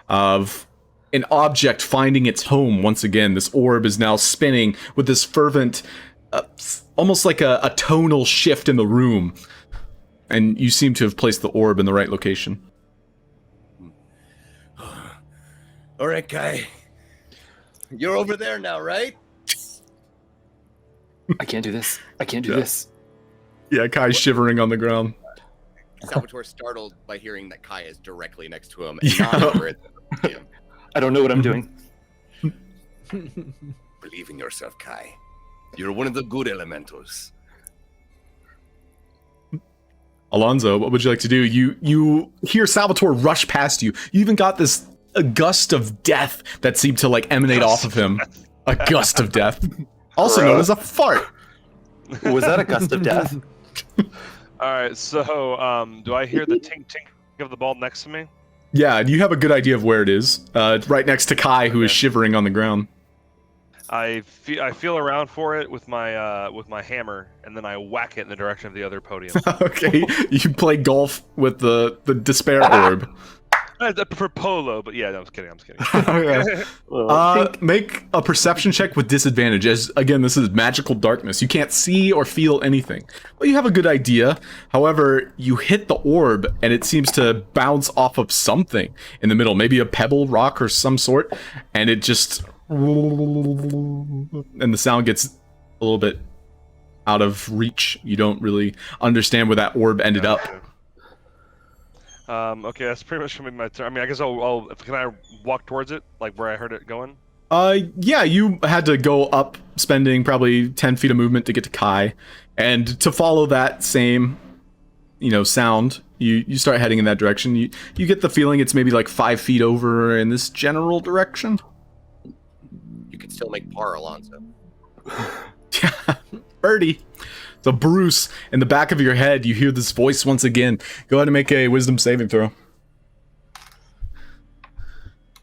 of an object finding its home once again. This orb is now spinning with this fervent, almost like a tonal shift in the room. And you seem to have placed the orb in the right location. All right, Kai. You're over there now, right? I can't do this. I can't do this. Yeah, Kai's shivering on the ground. Salvatore's startled by hearing that Kai is directly next to him. Yeah. And not over at him. I don't know what I'm doing. Believe in yourself, Kai. You're one of the good elementals. Alonso, what would you like to do? You hear Salvatore rush past you. You even got this a gust of death that seemed to emanate off of him. A gust of death. Also known as a fart. Was that a gust of death? All right, so do I hear the tink tink of the ball next to me? Yeah, and you have a good idea of where it is. It's right next to Kai, who is shivering on the ground. I feel around for it with my hammer, and then I whack it in the direction of the other podium. Okay, you play golf with the despair orb. I prefer polo, but yeah, no, I'm just kidding. Okay. Make a perception check with disadvantage, as again, this is magical darkness. You can't see or feel anything, but you have a good idea. However, you hit the orb and it seems to bounce off of something in the middle, maybe a pebble, rock, or some sort, and it just, and the sound gets a little bit out of reach. You don't really understand where that orb ended up. Okay, that's pretty much gonna be my turn. I mean, I guess can I walk towards it, like where I heard it going? Yeah, you had to go up, spending probably 10 feet of movement to get to Kai, and to follow that same, sound, you start heading in that direction. You get the feeling it's maybe like 5 feet over in this general direction. You can still make par, Alonso. Yeah, birdie. So Bruce, in the back of your head, you hear this voice once again. Go ahead and make a wisdom saving throw.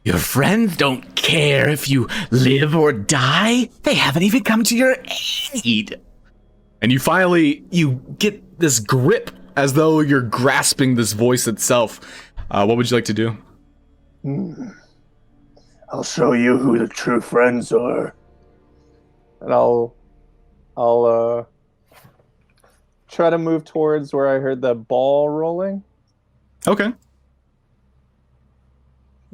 Your friends don't care if you live or die. They haven't even come to your aid. And you get this grip as though you're grasping this voice itself. What would you like to do? I'll show you who the true friends are. And I'll try to move towards where I heard the ball rolling. Okay.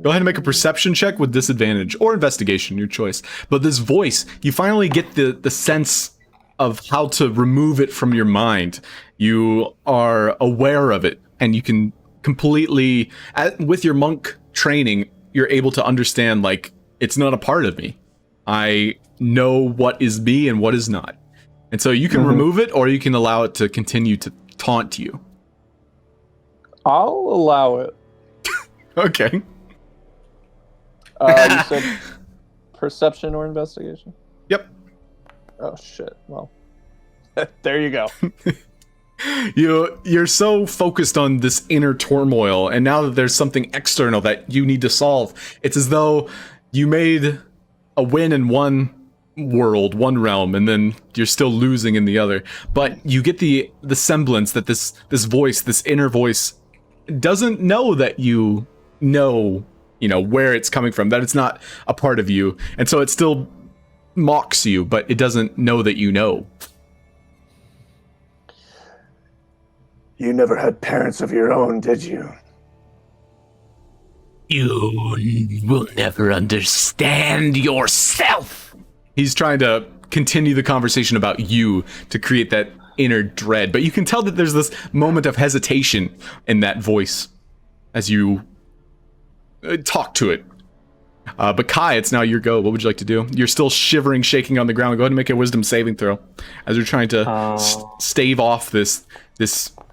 Go ahead and make a perception check with disadvantage, or investigation, your choice. But this voice, you finally get the sense of how to remove it from your mind. You are aware of it, and you can completely, with your monk training, you're able to understand, like, it's not a part of me. I know what is me and what is not. And so you can remove it, or you can allow it to continue to taunt you. I'll allow it. Okay. You said perception or investigation? Yep. Oh, shit. Well, there you go. You're so focused on this inner turmoil, and now that there's something external that you need to solve, it's as though you made a win in one world, one realm, and then you're still losing in the other. But you get the semblance that this voice, this inner voice, doesn't know that you know where it's coming from, that it's not a part of you, and so it still mocks you, but it doesn't know that you know. You never had parents of your own, did you? You will never understand yourself. He's trying to continue the conversation about you to create that inner dread, but you can tell that there's this moment of hesitation in that voice as you talk to it. But Kai, it's now your go. What would you like to do? You're still shivering, shaking on the ground. Go ahead and make a wisdom saving throw as you're trying to stave off this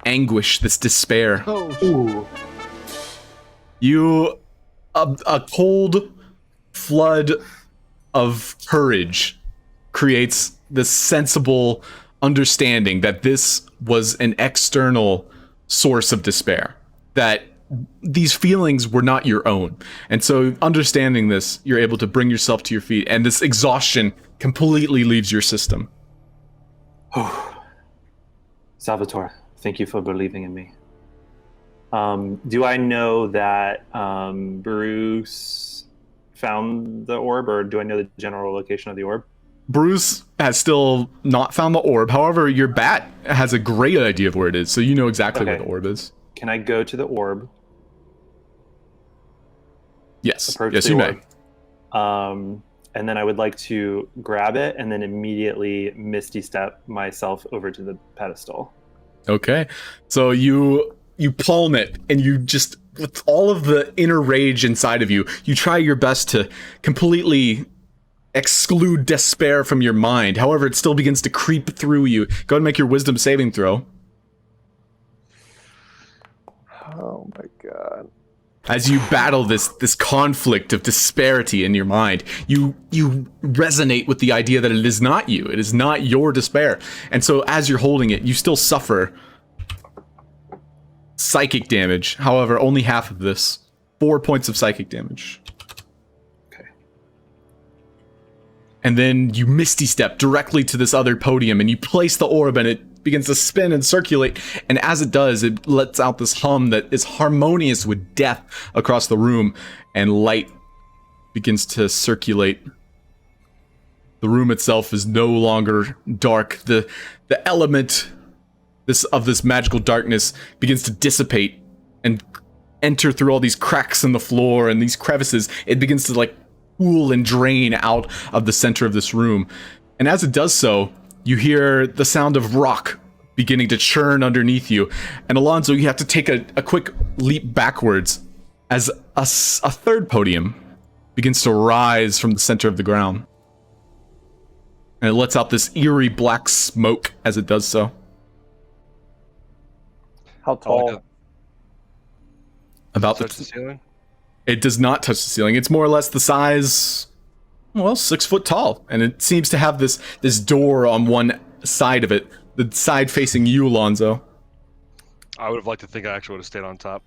anguish, this despair. Ooh. A cold flood of courage creates this sensible understanding that this was an external source of despair, that these feelings were not your own. And so understanding this, you're able to bring yourself to your feet, and this exhaustion completely leaves your system. Salvatore, thank you for believing in me. Do I know that Bruce found the orb, or do I know the general location of the orb? Bruce has still not found the orb. However, your bat has a great idea of where it is, so you know exactly where the orb is. Can I go to the orb? Yes. Yes, you may. And then I would like to grab it and then immediately Misty Step myself over to the pedestal. Okay. So you palm it, and you just, with all of the inner rage inside of you, you try your best to completely exclude despair from your mind. However, it still begins to creep through you. Go ahead and make your wisdom saving throw. Oh my god. As you battle this conflict of disparity in your mind, you resonate with the idea that it is not you. It is not your despair. And so as you're holding it, you still suffer psychic damage. However, only half of this. 4 points of psychic damage. Okay. And then you misty step directly to this other podium, and you place the orb, and it begins to spin and circulate, and as it does, it lets out this hum that is harmonious with death across the room, and light begins to circulate. The room itself is no longer dark. The element of this magical darkness begins to dissipate and enter through all these cracks in the floor and these crevices. It begins to like pool and drain out of the center of this room. And as it does so, you hear the sound of rock beginning to churn underneath you. And Alonso, you have to take a quick leap backwards as a third podium begins to rise from the center of the ground. And it lets out this eerie black smoke as it does so. How tall? About Touch the ceiling? It does not touch the ceiling. It's more or less the size, well, 6 foot tall. And it seems to have this door on one side of it. The side facing you, Alonso. I would have liked to think I actually would have stayed on top.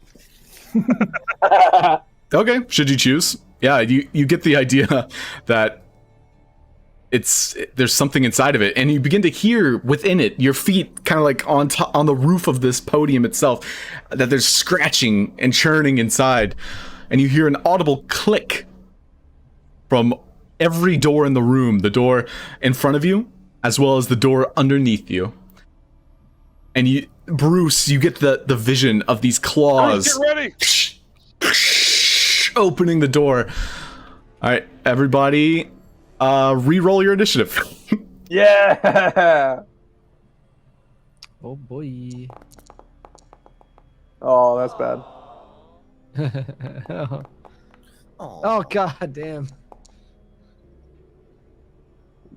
Okay, should you choose? Yeah, you get the idea that there's something inside of it, and you begin to hear within it, your feet kind of like on the roof of this podium itself, that there's scratching and churning inside, and you hear an audible click from every door in the room, the door in front of you, as well as the door underneath you. And Bruce, you get the vision of these claws. Get ready! Opening the door. All right, everybody, re-roll your initiative. Yeah. Oh boy. Oh, that's bad. Oh god damn.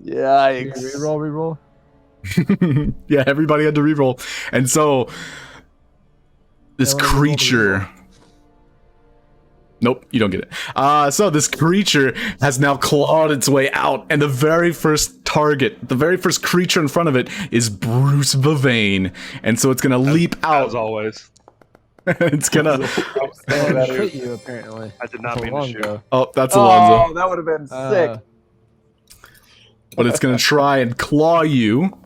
Yikes. Reroll. Yeah, everybody had to re-roll. And so this creature... Nope, you don't get it. So this creature has now clawed its way out, and the very first target, the very first creature in front of it is Bruce Bavane. And so it's gonna leap out. As always. It's gonna... Hit you apparently. I did not mean to shoot. Oh, that's Alonso. Oh, that would have been sick. But it's gonna try and claw you.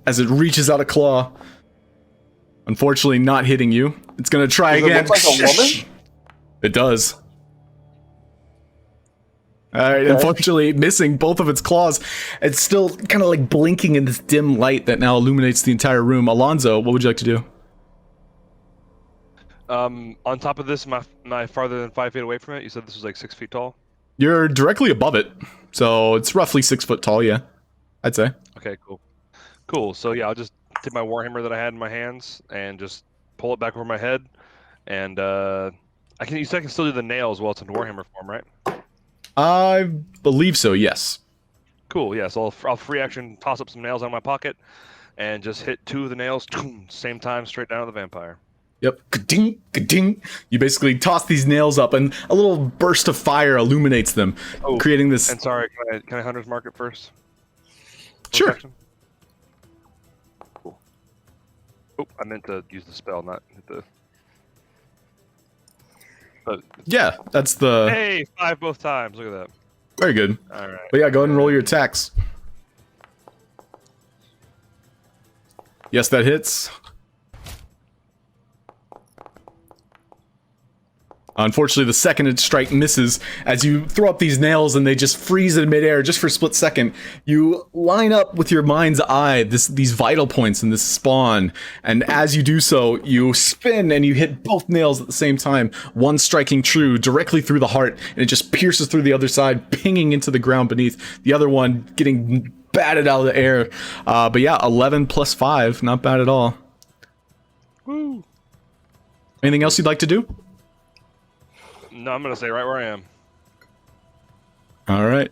As it reaches out a claw. Unfortunately, not hitting you. It's gonna try Does it again. look like a woman? It does. Alright, unfortunately, missing both of its claws. It's still kind of like blinking in this dim light that now illuminates the entire room. Alonso, what would you like to do? On top of this, am I farther than 5 feet away from it? You said this was like 6 feet tall? You're directly above it. So it's roughly 6 foot tall, yeah. I'd say. Okay, cool. Cool, so yeah, I'll just take my warhammer that I had in my hands and just pull it back over my head. And you said I can still do the nails while it's in warhammer form, right? I believe so, yes. Cool, yeah, so I'll free action toss up some nails out of my pocket and just hit 2 of the nails, same time, straight down to the vampire. Yep. Ka-ding, ka-ding. You basically toss these nails up, and a little burst of fire illuminates them, creating this... And sorry, can I hunter's mark it first? Sure. Action? Cool. Oh, I meant to use the spell, not hit the... But Yeah, that's the... hey, 5 both times. Look at that. Very good. All right. But yeah, go ahead and roll your attacks. Yes, that hits. Unfortunately, the second strike misses as you throw up these nails and they just freeze in midair just for a split second. You line up with your mind's eye these vital points in this spawn, and as you do so, you spin and you hit both nails at the same time, one striking true directly through the heart, and it just pierces through the other side, pinging into the ground beneath, the other one getting batted out of the air. But yeah, 11 plus 5, not bad at all. Woo. Anything else you'd like to do? No, I'm gonna stay right where I am. All right.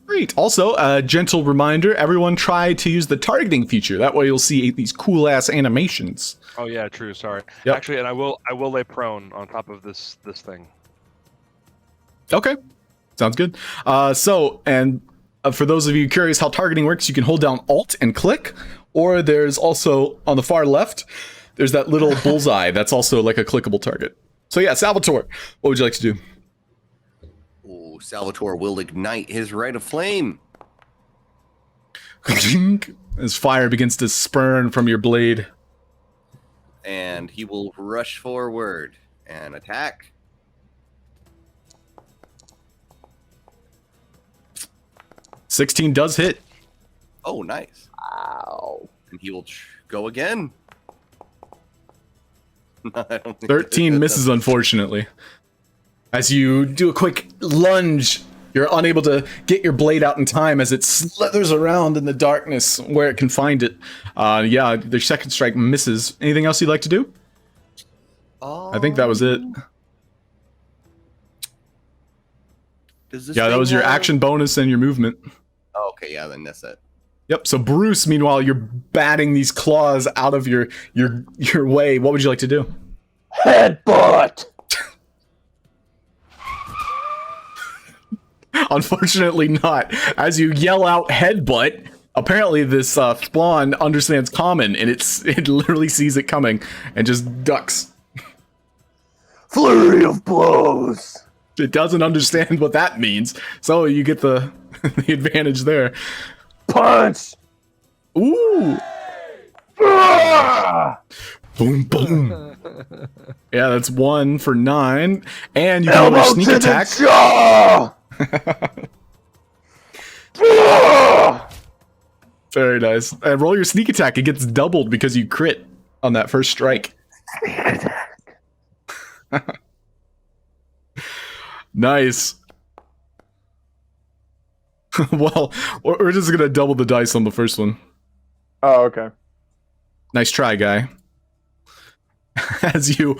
Great. Also, a gentle reminder, everyone try to use the targeting feature. That way you'll see these cool-ass animations. Oh yeah, true. Sorry. Yep. Actually, and I will lay prone on top of this thing. Okay. Sounds good. For those of you curious how targeting works, you can hold down Alt and click, or there's also, on the far left, there's that little bullseye that's also like a clickable target. So yeah, Salvatore, what would you like to do? Oh, Salvatore will ignite his Rite of Flame. as fire begins to spurn from your blade. And he will rush forward and attack. $16 does hit. Oh, nice. Ow. And he will go again. I don't think 13 misses, unfortunately. As you do a quick lunge, you're unable to get your blade out in time as it slithers around in the darkness where it can find it. Yeah, their second strike misses. Anything else you'd like to do? I think that was it. Does this Yeah, that thing was your have- action bonus and your movement. Oh, okay, yeah, then that's it. Yep, so Bruce, meanwhile, you're batting these claws out of your way. What would you like to do? Headbutt! Unfortunately not. As you yell out headbutt, apparently this spawn understands common, and it literally sees it coming and just ducks. Flurry of blows! It doesn't understand what that means, so you get the the advantage there. Punch! Ooh! Ah! Boom, boom. Yeah, that's 1 for 9, and you can roll your Elbow sneak to attack. the jaw! Ah! Very nice. And roll your sneak attack. It gets doubled because you crit on that first strike. Sneak attack. Nice. Well, we're just gonna double the dice on the first one. Oh, okay. Nice try, guy. As you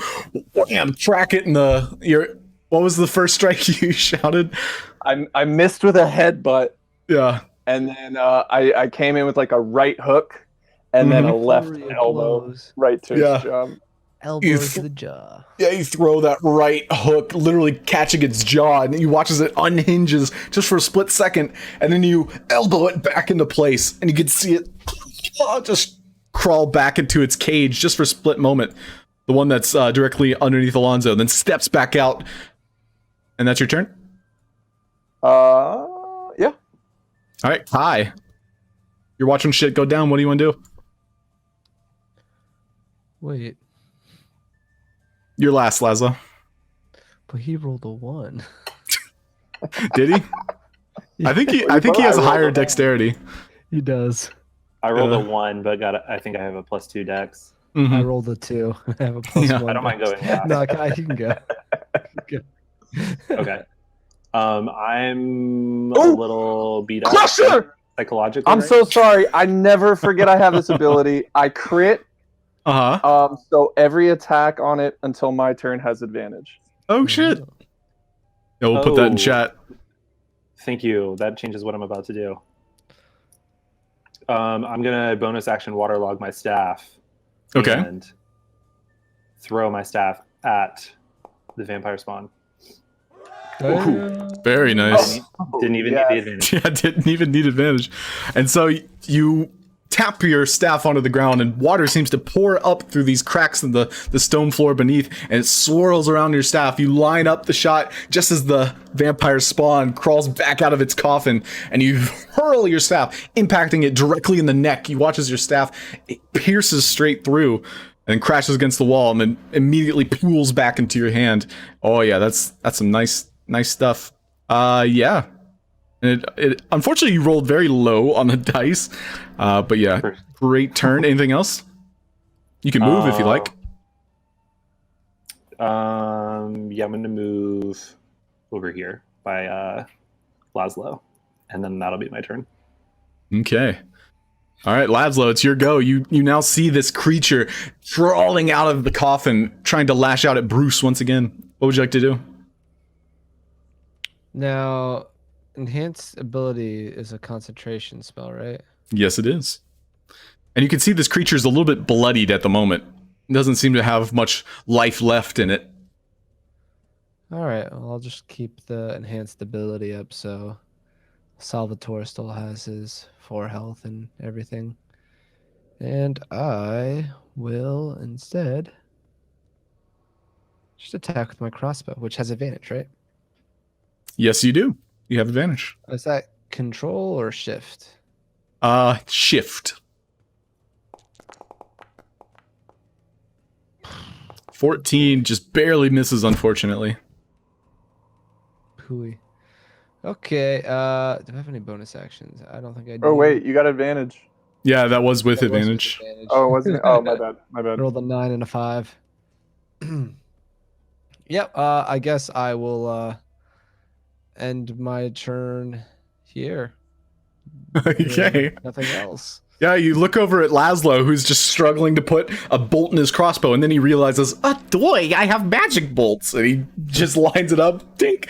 track it in what was the first strike you shouted? I missed with a headbutt, Yeah. and then I came in with like a right hook, and then a left Flurry of elbow blows. right to Yeah. his jaw. Elbow to the jaw. Yeah, you throw that right hook, literally catching its jaw, and you watch as it unhinges just for a split second, and then you elbow it back into place, and you can see it just crawl back into its cage just for a split moment. The one that's directly underneath Alonso, and then steps back out. And that's your turn? Yeah. All right, Kai. You're watching shit go down. What do you want to do? Wait, You're last, Laszlo. but he rolled a 1. Did he? I think he has a higher dexterity. He does. I rolled Yeah. a 1, but I think I have a +2 dex. I Mhm. rolled a 2. I have a +1. Yeah. I don't mind going last. No, Kai, you can go. Okay. I'm a Ooh! little beat up Crusher! psychologically. I'm right? so sorry. I never forget I have this ability. I crit, Uh-huh. so every attack on it until my turn has advantage. Oh, shit. Yeah, we'll put that in Oh. chat. Thank you. That changes what I'm about to do. I'm gonna bonus action waterlog my staff. Okay. And throw my staff at the vampire spawn. Very nice. Didn't even need the advantage. Yeah, didn't even need advantage. And so you tap your staff onto the ground, and water seems to pour up through these cracks in the stone floor beneath, and it swirls around your staff. You line up the shot just as the vampire spawn crawls back out of its coffin, and you hurl your staff, impacting it directly in the neck. You watch as your staff it pierces straight through and crashes against the wall, and then immediately pools back into your hand. Oh yeah, that's some nice stuff. Yeah. And it unfortunately you rolled very low on the dice, but yeah, great turn. Anything else? You can move if you like. Yeah, I'm gonna move over here by Laszlo, and then that'll be my turn. Okay. All right, Laszlo, it's your go. You now see this creature crawling out of the coffin, trying to lash out at Bruce once again. What would you like to do? Now, enhanced ability is a concentration spell, right? Yes, it is. And you can see this creature is a little bit bloodied at the moment. It doesn't seem to have much life left in it. All right, well, I'll just keep the enhanced ability up so Salvatore still has his 4 health and everything. And I will instead just attack with my crossbow, which has advantage, right? Yes, you do. You have advantage. Is that control or shift? Shift. 14 just barely misses, unfortunately. Pooey. Okay. Do I have any bonus actions? I don't think I do. Oh wait, you got advantage. Yeah, that was with That was with advantage. advantage. Oh, wasn't it? Oh, my bad. My bad. Rolled a 9 and a 5. Yep. I guess I will end my turn here. Okay. Nothing else. Yeah, you look over at Laszlo, who's just struggling to put a bolt in his crossbow, and then he realizes, oh, boy, I have magic bolts. And he just lines it up, dink,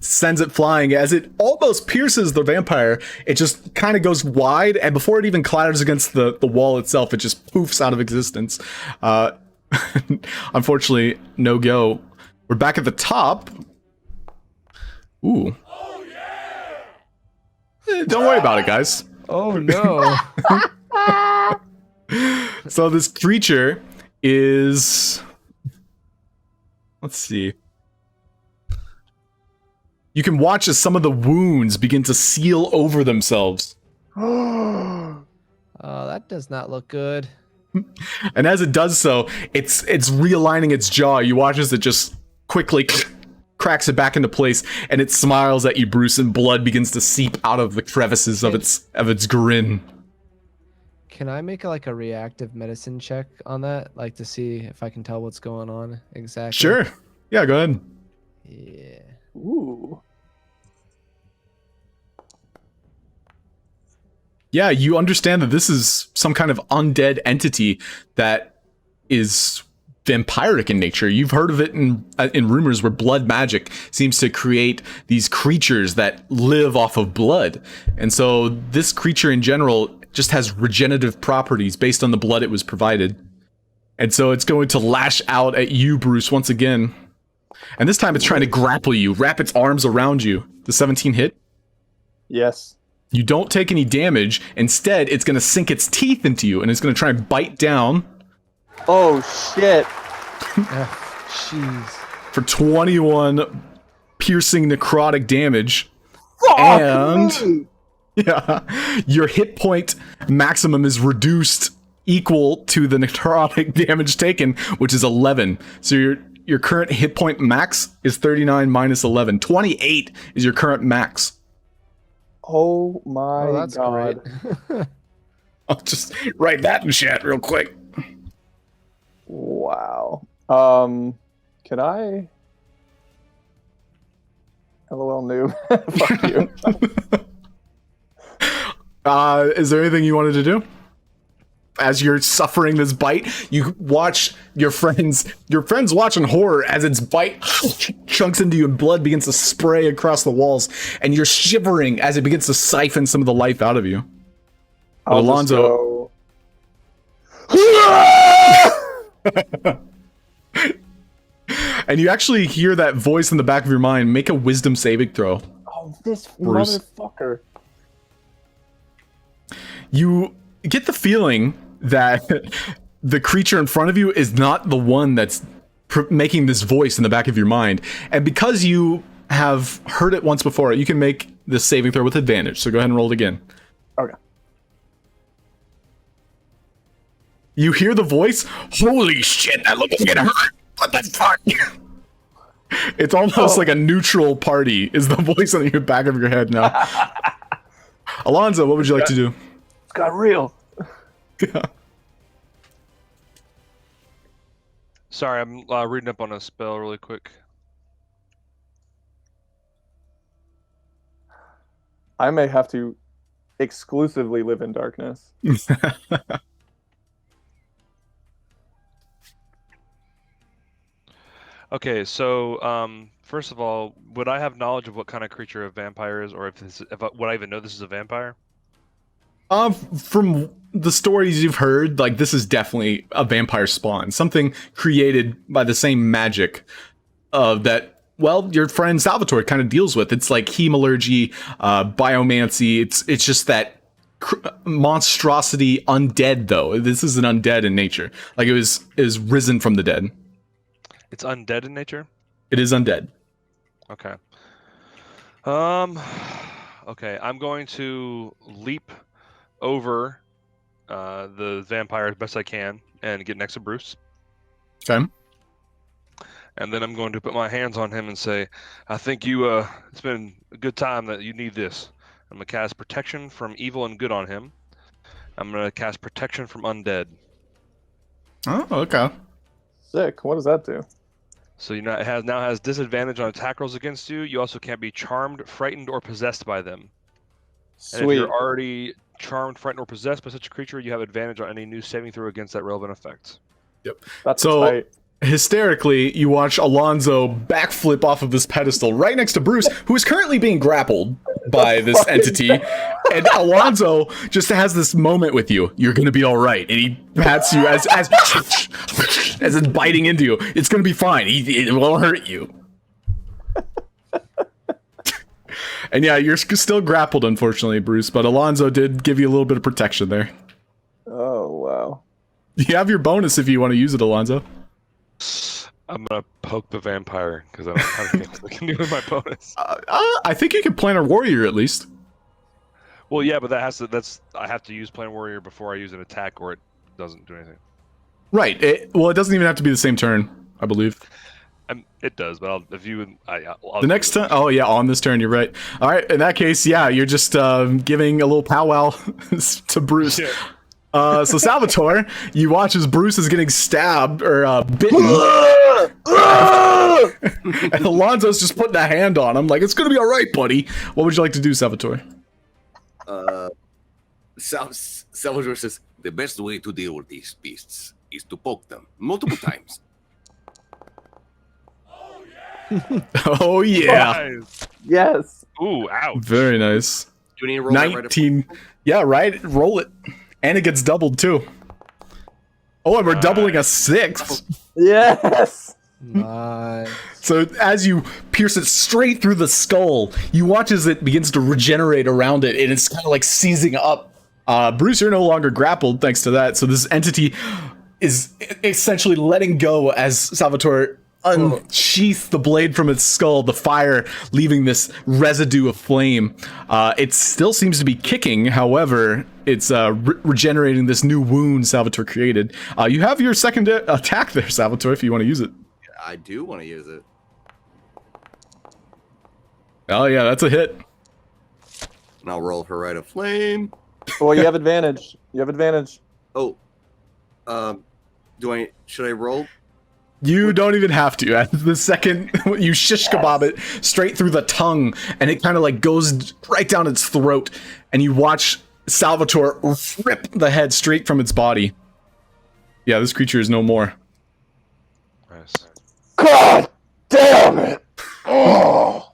sends it flying. As it almost pierces the vampire, it just kind of goes wide, and before it even clatters against the wall itself, it just poofs out of existence. Unfortunately, no go. We're back at the top. Ooh. Don't worry about it, guys. Oh no. So this creature is... Let's see. You can watch as some of the wounds begin to seal over themselves. Oh, that does not look good. And as it does so, it's realigning its jaw. You watch as it just quickly cracks it back into place, and it smiles at you, Bruce, and blood begins to seep out of the crevices of its grin. Can I make like a reactive medicine check on that, like to see if I can tell what's going on exactly? Sure. Yeah, go ahead. Yeah. Ooh. Yeah, you understand that this is some kind of undead entity that is vampiric in nature. You've heard of it in rumors where blood magic seems to create these creatures that live off of blood. And so this creature in general just has regenerative properties based on the blood it was provided. And so it's going to lash out at you, Bruce, once again. And this time it's trying to grapple you, wrap its arms around you. The 17 hit? Yes. You don't take any damage. Instead, it's going to sink its teeth into you, and it's going to try and bite down. Oh, shit. Jeez. For 21 piercing necrotic damage. Fuck And me! yeah, your hit point maximum is reduced equal to the necrotic damage taken, which is 11. So your current hit point max is 39 minus 11. 28 is your current max. Oh my Oh, that's god. great. I'll just write that in chat real quick. Wow. Can I? LOL noob. Fuck you. Is there anything you wanted to do? As you're suffering this bite, you watch your friends watch in horror as its bite chunks into you and blood begins to spray across the walls, and you're shivering as it begins to siphon some of the life out of you. But I'll Alonso, and you actually hear that voice in the back of your mind. Make a wisdom saving throw. Oh, this Bruce. motherfucker. You get the feeling that the creature in front of you is not the one that's making this voice in the back of your mind. And because you have heard it once before, you can make this saving throw with advantage. So go ahead and roll it again. Okay. You hear the voice. Holy shit, that looks gonna hurt. What the fuck? It's almost like a neutral party is the voice in the back of your head now. Alonso, what would you like to do? It's got real. Sorry, I'm reading up on a spell really quick. I may have to exclusively live in darkness. Okay, so first of all, would I have knowledge of what kind of creature a vampire is, or would I even know this is a vampire? From the stories you've heard, like, this is definitely a vampire spawn, something created by the same magic that, well, your friend Salvatore kind of deals with. It's like hemalurgy, biomancy. It's just that monstrosity undead, though. This is an undead in nature. Like, it is risen from the dead. It's undead in nature? It is undead. Okay. Okay, I'm going to leap over the vampire as best I can and get next to Bruce. Okay. And then I'm going to put my hands on him and say, I think it's been a good time that you need this. I'm going to cast protection from evil and good on him. I'm going to cast protection from undead. Oh, okay. Sick. What does that do? So you know, it now has disadvantage on attack rolls against you. You also can't be charmed, frightened, or possessed by them. And if Sweet. you're already charmed, frightened, or possessed by such a creature, you have advantage on any new saving throw against that relevant effect. That's So- tight. Hysterically, you watch Alonso backflip off of this pedestal right next to Bruce, who is currently being grappled by this entity. And Alonso just has this moment with you. You're gonna be all right, and he pats you as it's biting into you. It's gonna be fine. It won't hurt you. And yeah, you're still grappled, unfortunately, Bruce. But Alonso did give you a little bit of protection there. Oh, wow. You have your bonus if you want to use it, Alonso. I'm going to poke the vampire because I don't have anything I can do with my bonus. I think you can planar warrior at least. Well, yeah, but I have to use Planar Warrior before I use an attack or it doesn't do anything. Right. It doesn't even have to be the same turn, I believe. It does, but I'll The next time, oh yeah, on this turn, you're right. All right, in that case, yeah, you're just giving a little powwow to Bruce. Yeah. So Salvatore, you watch as Bruce is getting stabbed or bitten, and Alonso's just putting a hand on him, like it's gonna be all right, buddy. What would you like to do, Salvatore? Salvador says the best way to deal with these beasts is to poke them multiple times. Oh yeah, Nice. Yes. Ooh, ouch. very nice. Do you need to roll that right up? 19. Yeah, right. Roll it, and it gets doubled too. Oh, and we're doubling a 6. Yes. Nice. So as you pierce it straight through the skull, you watch as it begins to regenerate around it, and it's kind of like seizing up. Bruce, you're no longer grappled thanks to that. So this entity is essentially letting go as Salvatore unsheaths the blade from its skull, the fire leaving this residue of flame. It still seems to be kicking, however, it's regenerating this new wound Salvatore created. You have your second attack there, Salvatore, if you want to use it. I do want to use it. Oh yeah, that's a hit. And I'll roll her right of flame. Well, you have advantage. You have advantage. Oh, should I roll? You don't even have to. At the second you shish kebab it straight through the tongue, and it kind of like goes right down its throat, and you watch Salvatore rip the head straight from its body. Yeah, this creature is no more. Nice. God damn it! Oh.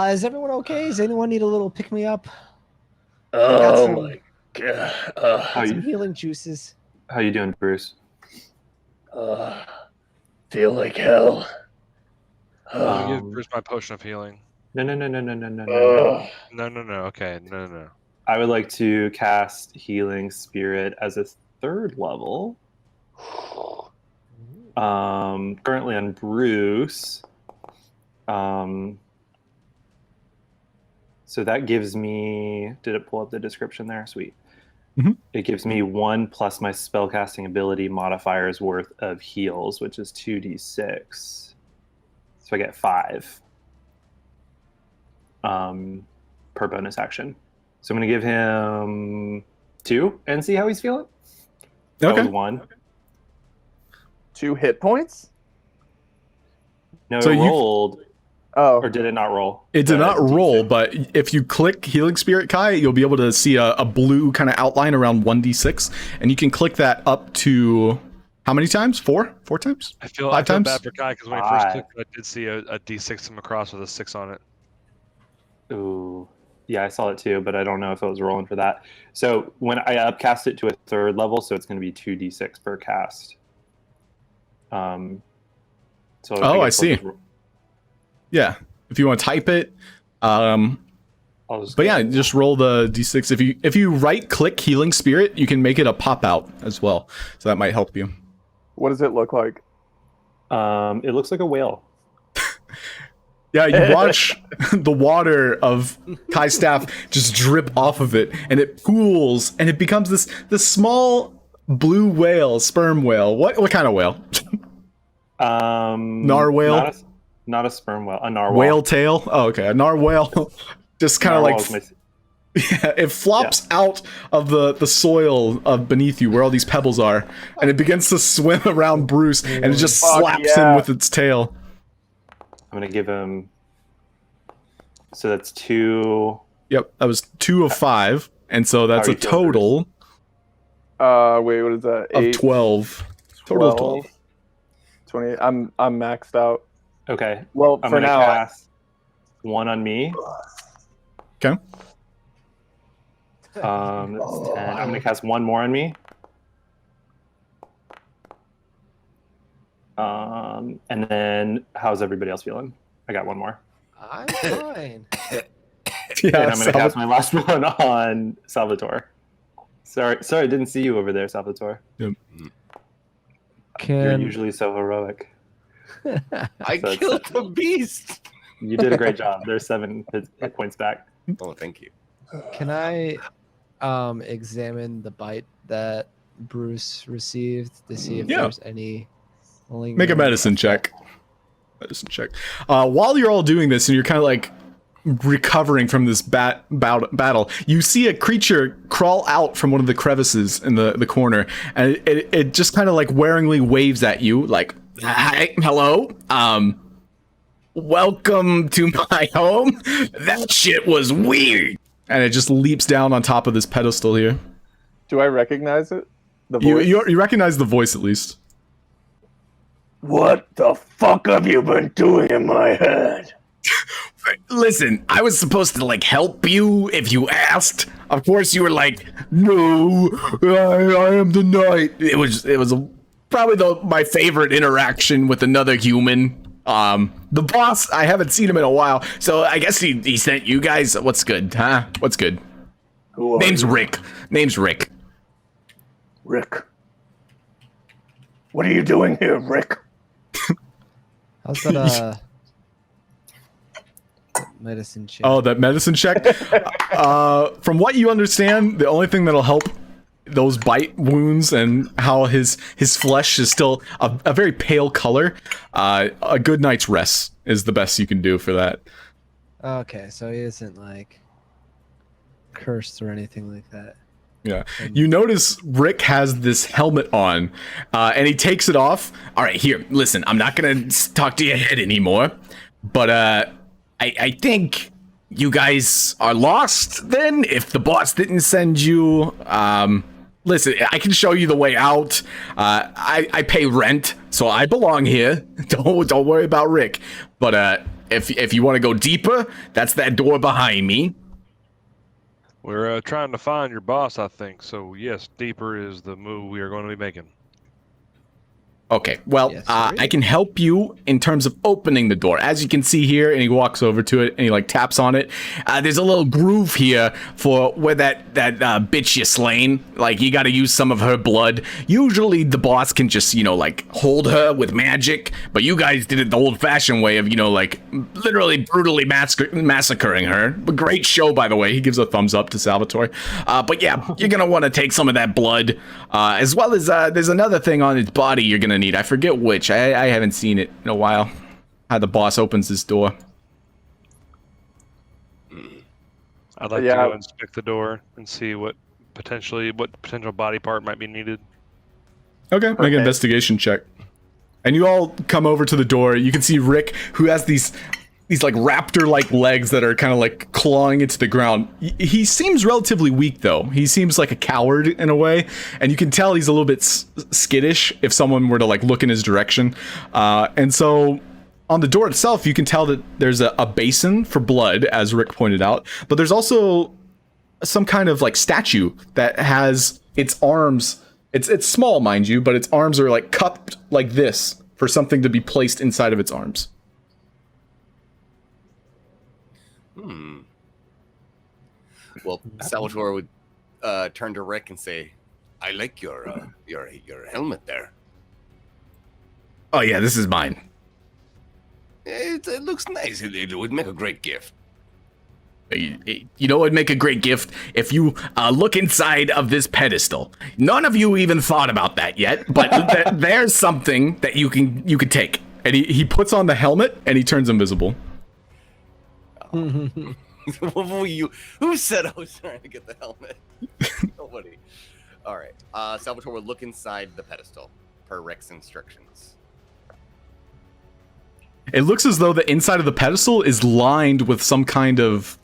Is everyone okay? Does anyone need a little pick me up? Oh some- my god. How Some you, healing juices. how you doing, Bruce? Feel like hell. I'll give Bruce my potion of healing. No. No. Okay, no. I would like to cast Healing Spirit as a 3rd level. Currently on Bruce. So that gives me. Did it pull up the description there? Sweet. Mhm. It gives me 1 plus my spellcasting ability modifier's worth of heals, which is 2d6. So I get 5 per bonus action. So I'm going to give him 2 and see how he's feeling. That was Okay. 1. 2 hit points? No, So it you- rolled, Oh. or did it not roll? It did not D6. roll, but if you click Healing Spirit, Kai, you'll be able to see a blue kind of outline around 1d6, and you can click that up to how many times? 4? 4 times? I feel 5 times? bad for Guy because when I first 5. clicked, I did see a D6 come across with a 6 on it. Ooh. Yeah, I saw it too, but I don't know if it was rolling for that. So when I upcast it to a 3rd level, so it's going to be 2d6 per cast. So Oh, I guess see. Yeah. If you want to type it, I'll just but yeah, just roll the d6. If you right click Healing Spirit, you can make it a pop out as well. So that might help you. What does it look like? It looks like a whale. Yeah, you watch the water of Kai's staff just drip off of it, and it pools, and it becomes this small blue whale, sperm whale. What kind of whale? Narwhal? Not a sperm whale. A narwhal. Whale tail? Oh, okay. A narwhal. Just kind of like... Yeah, it flops out of the soil beneath you where all these pebbles are, and it begins to swim around Bruce, and it just slaps him with its tail. I'm going to give him... So that's 2... Yep, that was 2 of 5, and so that's a total... Wait, what is that? Of 12. Total of 12. 20. I'm maxed out. Okay. Well, I'm for gonna now, cast 1 on me. Okay. That's 10. I'm going to cast 1 more on me. And then, how's everybody else feeling? I got 1 more. I'm fine. And I'm going to cast my last one on Salvatore. Sorry, I didn't see you over there, Salvatore. Yep. You're usually so heroic. I killed the beast. You did a great job. There's 7 hit points back. Oh, thank you. Can I examine the bite that Bruce received to see if there's any lingering... Make a medicine check. While you're all doing this and you're kind of like recovering from this battle, you see a creature crawl out from one of the crevices in the corner, and it just kind of like waringly waves at you like, hi, hello, welcome to my home. That shit was weird. And it just leaps down on top of this pedestal here. Do I recognize it? The voice? You recognize the voice at least. What the fuck have you been doing in my head? Listen, I was supposed to like help you if you asked. Of course, you were like, "No, I am the knight." It was probably my favorite interaction with another human. The boss, I haven't seen him in a while, so I guess he sent you guys. What's good, huh? What's good? Name's Rick. Rick. What are you doing here, Rick? How's that medicine check? Oh, that medicine check? From what you understand, the only thing that'll help those bite wounds and how his flesh is still a very pale color, a good night's rest is the best you can do for that. Okay, so he isn't like cursed or anything like that. Yeah. You notice Rick has this helmet on, and he takes it off. All right, here, listen, I'm not going to talk to your head anymore, but I think you guys are lost then if the boss didn't send you. Listen, I can show you the way out. I pay rent, so I belong here. Don't worry about Rick. But if you want to go deeper, that's that door behind me. We're trying to find your boss, I think. So, yes, deeper is the move we are going to be making. Okay, well, Yes, I can help you in terms of opening the door. As you can see here, and he walks over to it, and he, like, taps on it. There's a little groove here for where that bitch you slain. Like, you gotta use some of her blood. Usually, the boss can just, like, hold her with magic, but you guys did it the old-fashioned way of, like, literally brutally massacring her. A great show, by the way. He gives a thumbs up to Salvatore. But yeah, you're gonna want to take some of that blood, as well as there's another thing on his body you're gonna need. I forget which. I haven't seen it in a while. How the boss opens his door. I'd like to go inspect the door and see what potential body part might be needed. Okay, make an investigation check. And you all come over to the door. You can see Rick, who has these like raptor-like legs that are kind of like clawing into the ground. He seems relatively weak, though. He seems like a coward in a way, and you can tell he's a little bit skittish if someone were to like look in his direction. And so on the door itself, you can tell that there's a basin for blood, as Rick pointed out, but there's also some kind of like statue that has its arms. It's small, mind you, but its arms are like cupped like this for something to be placed inside of its arms. Well, Salvatore would turn to Rick and say, "I like your helmet there." Oh yeah, this is mine. It looks nice. It would make a great gift. You know what would make a great gift? If you look inside of this pedestal. None of you even thought about that yet, but there's something that you could take. And he puts on the helmet and he turns invisible. Who said I was trying to get the helmet? Nobody. All right. Salvatore will look inside the pedestal per Rick's instructions. It looks as though the inside of the pedestal is lined with some kind of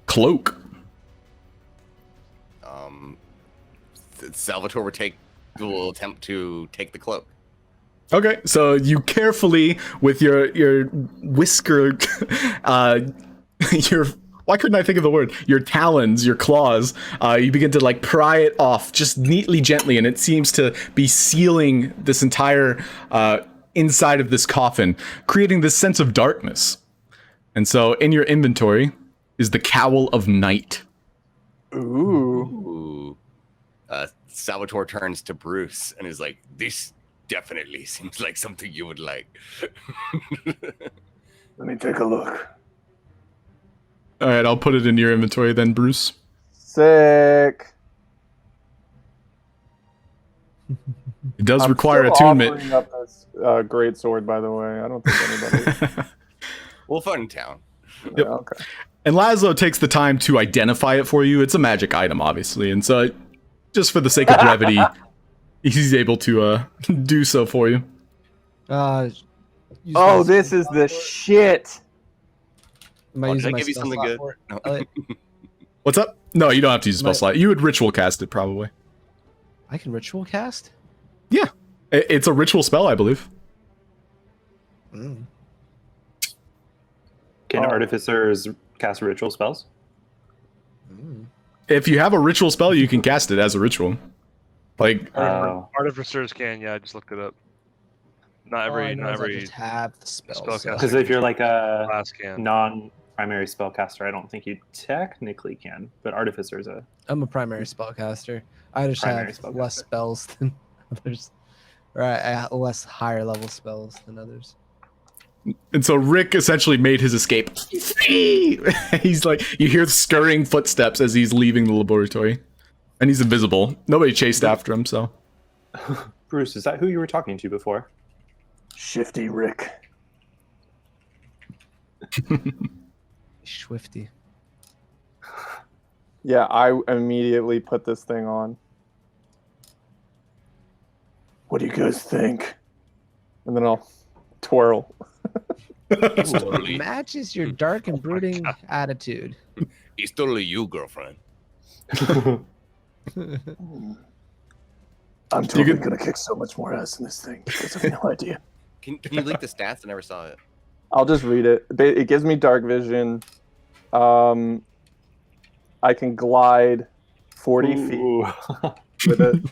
cloak. Salvatore will attempt to take the cloak. Okay, so you carefully, with your whisker, why couldn't I think of the word? Your talons, your claws, you begin to like pry it off just neatly, gently, and it seems to be sealing this entire inside of this coffin, creating this sense of darkness. And so in your inventory is the Cowl of Night. Ooh. Salvatore turns to Bruce and is like, this definitely seems like something you would like. Let me take a look. All right, I'll put it in your inventory then, Bruce. Sick. It does I'm require still attunement. offering up this great sword, by the way. I don't think anybody. We'll find in town. Yep. Yeah, okay. And Laszlo takes the time to identify it for you. It's a magic item, obviously, and so just for the sake of brevity, he's able to do so for you. Oh, this is the shit. Am I Oh, using did I my give you spell something slot good? for it? No. What's up? No, you don't have to use a spell My- slot. You would ritual cast it, probably. I can ritual cast? Yeah. It's a ritual spell, I believe. Mm. Can artificers cast ritual spells? Mm. If you have a ritual spell, you can cast it as a ritual. Like, Oh. Artificers can, yeah, I just looked it up. Not All I every, know not is I every just have the spell. spell so- cast. Because if you're like a class can. non-primary spellcaster, I don't think you technically can. But artificers, I'm a primary spellcaster. I just Primary have spellcaster. less spells than others. Right, I have less higher level spells than others. and so Rick essentially made his escape. He's like, you hear scurrying footsteps as he's leaving the laboratory. And he's invisible. Nobody chased after him, so. Bruce, is that who you were talking to before? Shifty Rick. Swifty. Yeah, I immediately put this thing on. What do you guys think? And then I'll twirl. It's totally, Matches your dark and brooding attitude. it's totally you, girlfriend. I'm totally could- gonna kick so much more ass in this thing because I have no idea. Can you leak the stats? I never saw it. I'll just read it. It gives me dark vision. I can glide 40 feet Ooh. with it,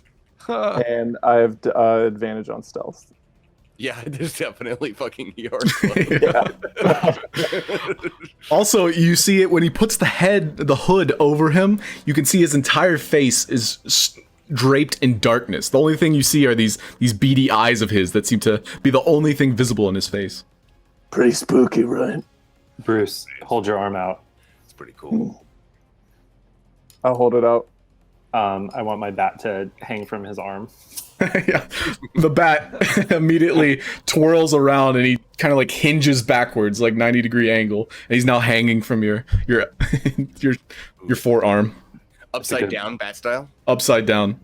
and I have advantage on stealth. Yeah, there's definitely fucking your Also, you see it when he puts the hood over him, you can see his entire face is draped in darkness. The only thing you see are these beady eyes of his that seem to be the only thing visible in his face. Pretty spooky, right? Bruce, hold your arm out. It's pretty cool. I'll hold it out. I want my bat to hang from his arm. Yeah. The bat immediately twirls around and he kind of like hinges backwards, like 90-degree angle, and he's now hanging from your forearm, Upside down, bat style. upside down.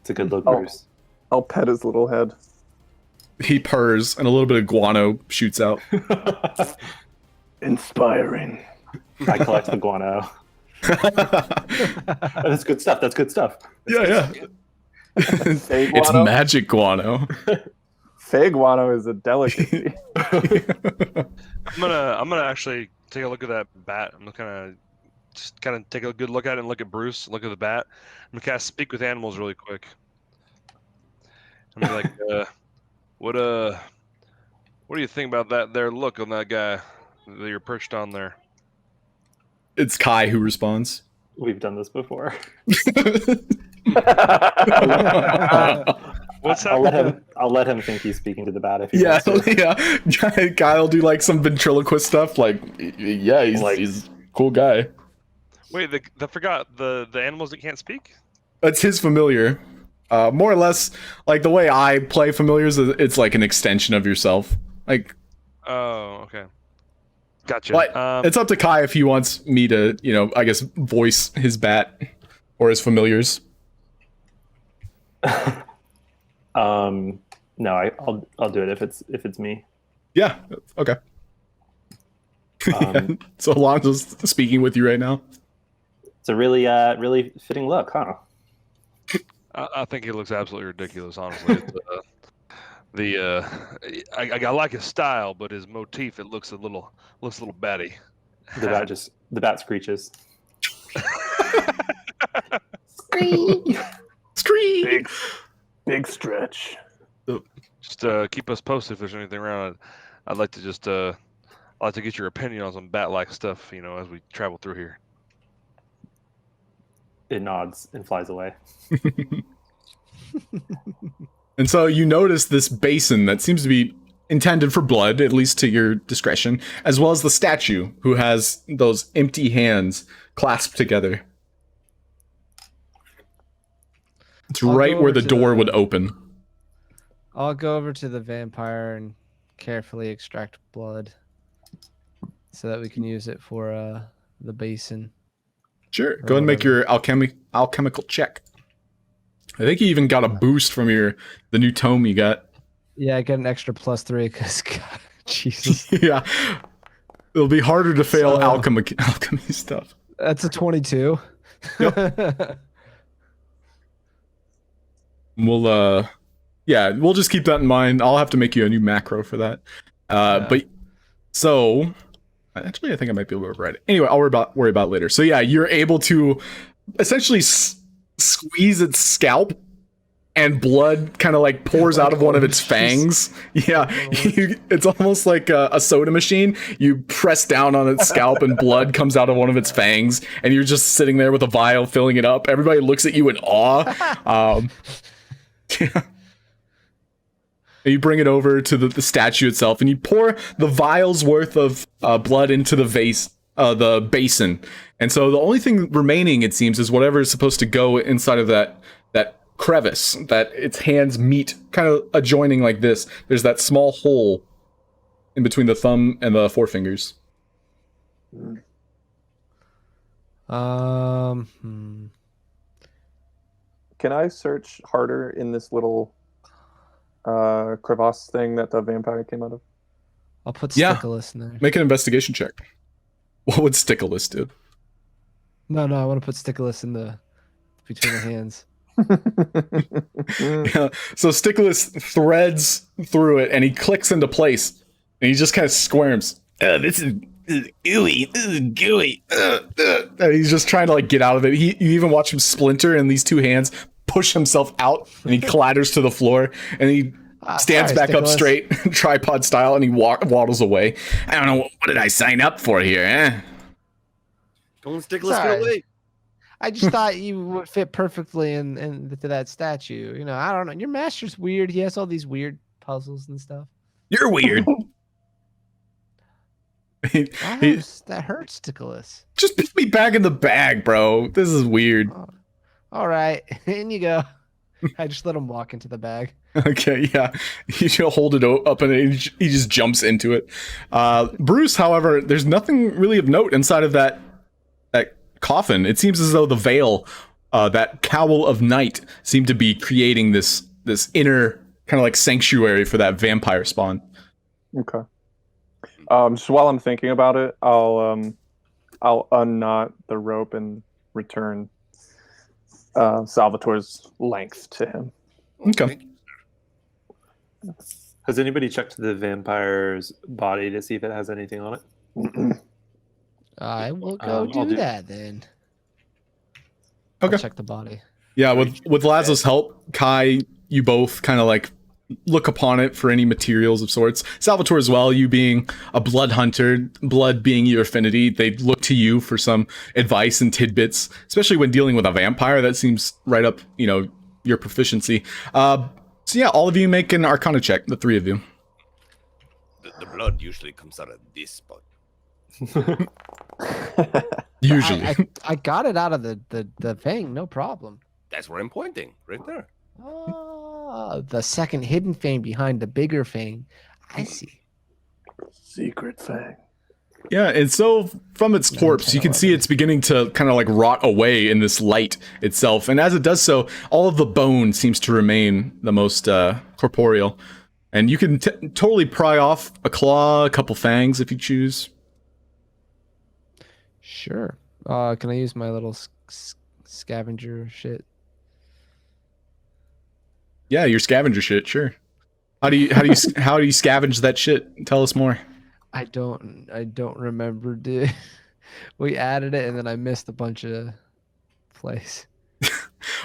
It's a good look, Oh. Bruce. I'll pet his little head. He purrs and a little bit of guano shoots out. Inspiring. I collect the guano. That's good stuff. That's good stuff. Yeah. Fey It's guano? magic guano. Fey guano is a delicacy. I'm gonna actually take a look at that bat. I'm gonna just kind of take a good look at it and look at Bruce, look at the bat. I'm gonna cast speak with animals really quick. I'm gonna be like, what do you think about that there look on that guy that you're perched on there? It's Kai who responds. We've done this before. What's I'll that? let him think he's speaking to the bat if he Yeah, wants to. yeah. Guy will do like some ventriloquist stuff. Like, yeah, he's a cool guy. Wait, I forgot the animals that can't speak. That's his familiar. More or less, like the way I play familiars, it's like an extension of yourself. Like, Oh, okay. Gotcha. but it's up to Kai if he wants me to, I guess voice his bat or his familiars. No, I'll do it if it's me. Yeah. Okay. So Alonso's speaking with you right now. It's a really fitting look, huh? I think it looks absolutely ridiculous, honestly. I like his style, but his motif, it looks a little batty. The bat screeches. Scream. Big stretch. Just keep us posted if there's anything around. I'd like to just I'd like to get your opinion on some bat-like stuff, as we travel through here. It nods and flies away. And so you notice this basin that seems to be intended for blood, at least to your discretion, as well as the statue who has those empty hands clasped together. It's I'll right go where over the to door the- would open. I'll go over to the vampire and carefully extract blood so that we can use it for the basin. Sure, go ahead and make your alchemical check. I think you even got a boost from the new tome you got. Yeah, I get an extra +3 because Jesus. Yeah, it'll be harder to fail So- alchemy stuff. That's a 22. We'll just keep that in mind. I'll have to make you a new macro for that. But so actually, I think I might be able to write it. Anyway, I'll worry about it later. So yeah, you're able to essentially squeeze its scalp, and blood kind of like pours out of one of its fangs. Yeah, it's almost like a soda machine. You press down on its scalp, and blood comes out of one of its fangs, and you're just sitting there with a vial filling it up. Everybody looks at you in awe. Yeah. And you bring it over to the statue itself, and you pour the vial's worth of blood into the the basin. And so the only thing remaining, it seems, is whatever is supposed to go inside of that crevice that its hands meet, kind of adjoining like this. There's that small hole in between the thumb and the forefingers. Can I search harder in this little crevasse thing that the vampire came out of? I'll put Yeah. Stickless in there. Make an investigation check. What would Stickless do? No, I want to put Stickless in between the hands. Yeah. So Stickless threads through it, and he clicks into place, and he just kind of squirms. This is gooey. This is gooey. And he's just trying to like get out of it. You even watch him splinter, and these two hands push himself out, and he clatters to the floor, and he stands sorry, back up Stickless. straight, tripod style, and he waddles away. I don't know, what did I sign up for here, eh? Don't stick, let's Sorry. get away. I just thought you would fit perfectly into that statue. I don't know. Your master's weird. He has all these weird puzzles and stuff. You're weird. That hurts, Stickless. Just put me back in the bag, bro. This is weird. All right, in you go. I just let him walk into the bag. Okay, yeah. You hold it up, and he just jumps into it. Bruce, however, there's nothing really of note inside of that coffin. It seems as though the veil, that cowl of night, seemed to be creating this inner kind of like sanctuary for that vampire spawn. Okay. Just while I'm thinking about it, I'll unknot the rope and return Salvatore's length to him. Okay. Has anybody checked the vampire's body to see if it has anything on it? I will go I'll do do- that then. Okay. I'll check the body. Yeah, with Lazo's help, Kai, you both kind of like look upon it for any materials of sorts. Salvatore as well, you being a blood hunter, blood being your affinity, they look to you for some advice and tidbits, especially when dealing with a vampire. That seems right up, your proficiency. So yeah, all of you make an Arcana check, the three of you. The blood usually comes out of this spot. Usually. I got it out of the fang, no problem. That's where I'm pointing, right there. Oh, the second hidden fang behind the bigger fang. I see. Secret thing. Yeah, and so from its corpse, you can see it's beginning to kind of like rot away in this light itself. And as it does so, all of the bone seems to remain the most corporeal. And you can totally pry off a claw, a couple fangs if you choose. Sure. Can I use my little scavenger shit? Yeah, your scavenger shit, sure. How do you scavenge that shit? Tell us more. I don't remember, dude. We added it and then I missed a bunch of place.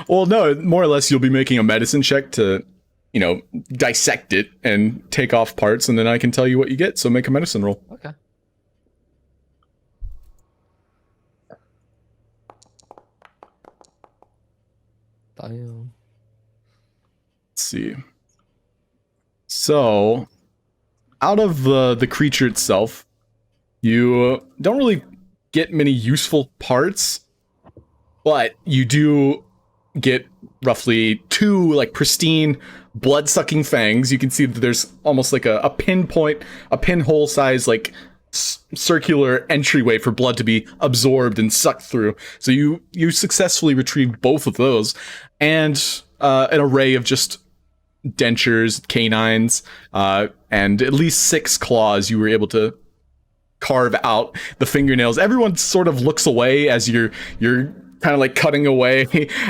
Well, no, more or less you'll be making a medicine check to, dissect it and take off parts, and then I can tell you what you get. So make a medicine roll. Okay. Damn. Let's see. So, out of the creature itself, you don't really get many useful parts, but you do get roughly 2 like pristine blood-sucking fangs. You can see that there's almost like a pinhole size like circular entryway for blood to be absorbed and sucked through. So you successfully retrieved both of those, and an array of just dentures, canines, and at least 6 claws you were able to carve out. The fingernails. Everyone sort of looks away as you're kind of like cutting away,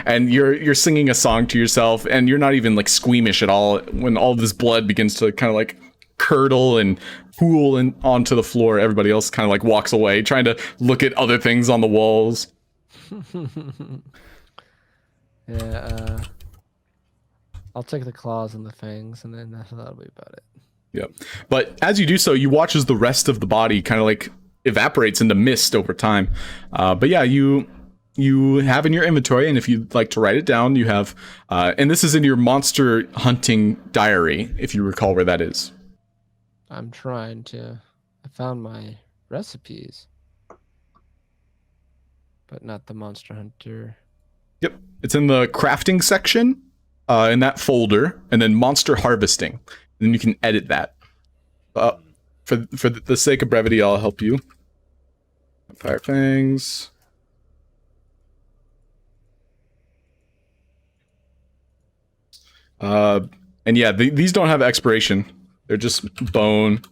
and you're singing a song to yourself, and you're not even like squeamish at all when all this blood begins to kind of like curdle and pool and onto the floor. Everybody else kind of like walks away, trying to look at other things on the walls. Yeah. I'll take the claws and the fangs, and then that'll be about it. Yep. But as you do so, you watch as the rest of the body kind of like evaporates into mist over time. But yeah, you have in your inventory, and if you'd like to write it down, you have, and this is in your monster hunting diary, if you recall where that is. I'm trying to. I found my recipes, but not the Monster Hunter. Yep. It's in the crafting section, in that folder, and then monster harvesting. And then you can edit that. For the sake of brevity, I'll help you. Fire fangs. And yeah, these don't have expiration. They're just bone.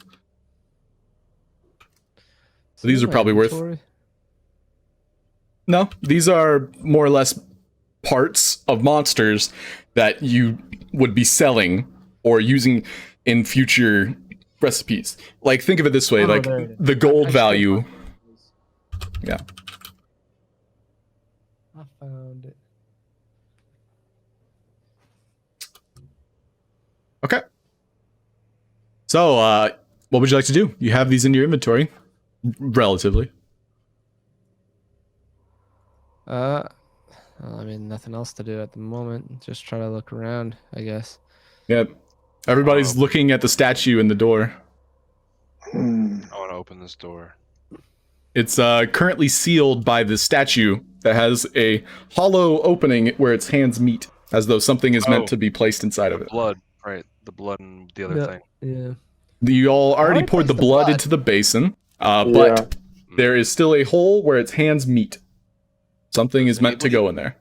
So these are probably worth... No, these are more or less parts of monsters that you would be selling or using in future recipes. Like, think of it this way, like the gold value. Yeah. I found it. Okay. So, what would you like to do? You have these in your inventory, relatively. I mean, nothing else to do at the moment. Just try to look around, I guess. Yep. Everybody's looking at the statue in the door. I want to open this door. It's currently sealed by the statue that has a hollow opening where its hands meet, as though something is meant to be placed inside of it. Blood, right? The blood and the other thing. Yeah. You all already poured the blood into the basin, but there is still a hole where its hands meet. Something is meant to go in there.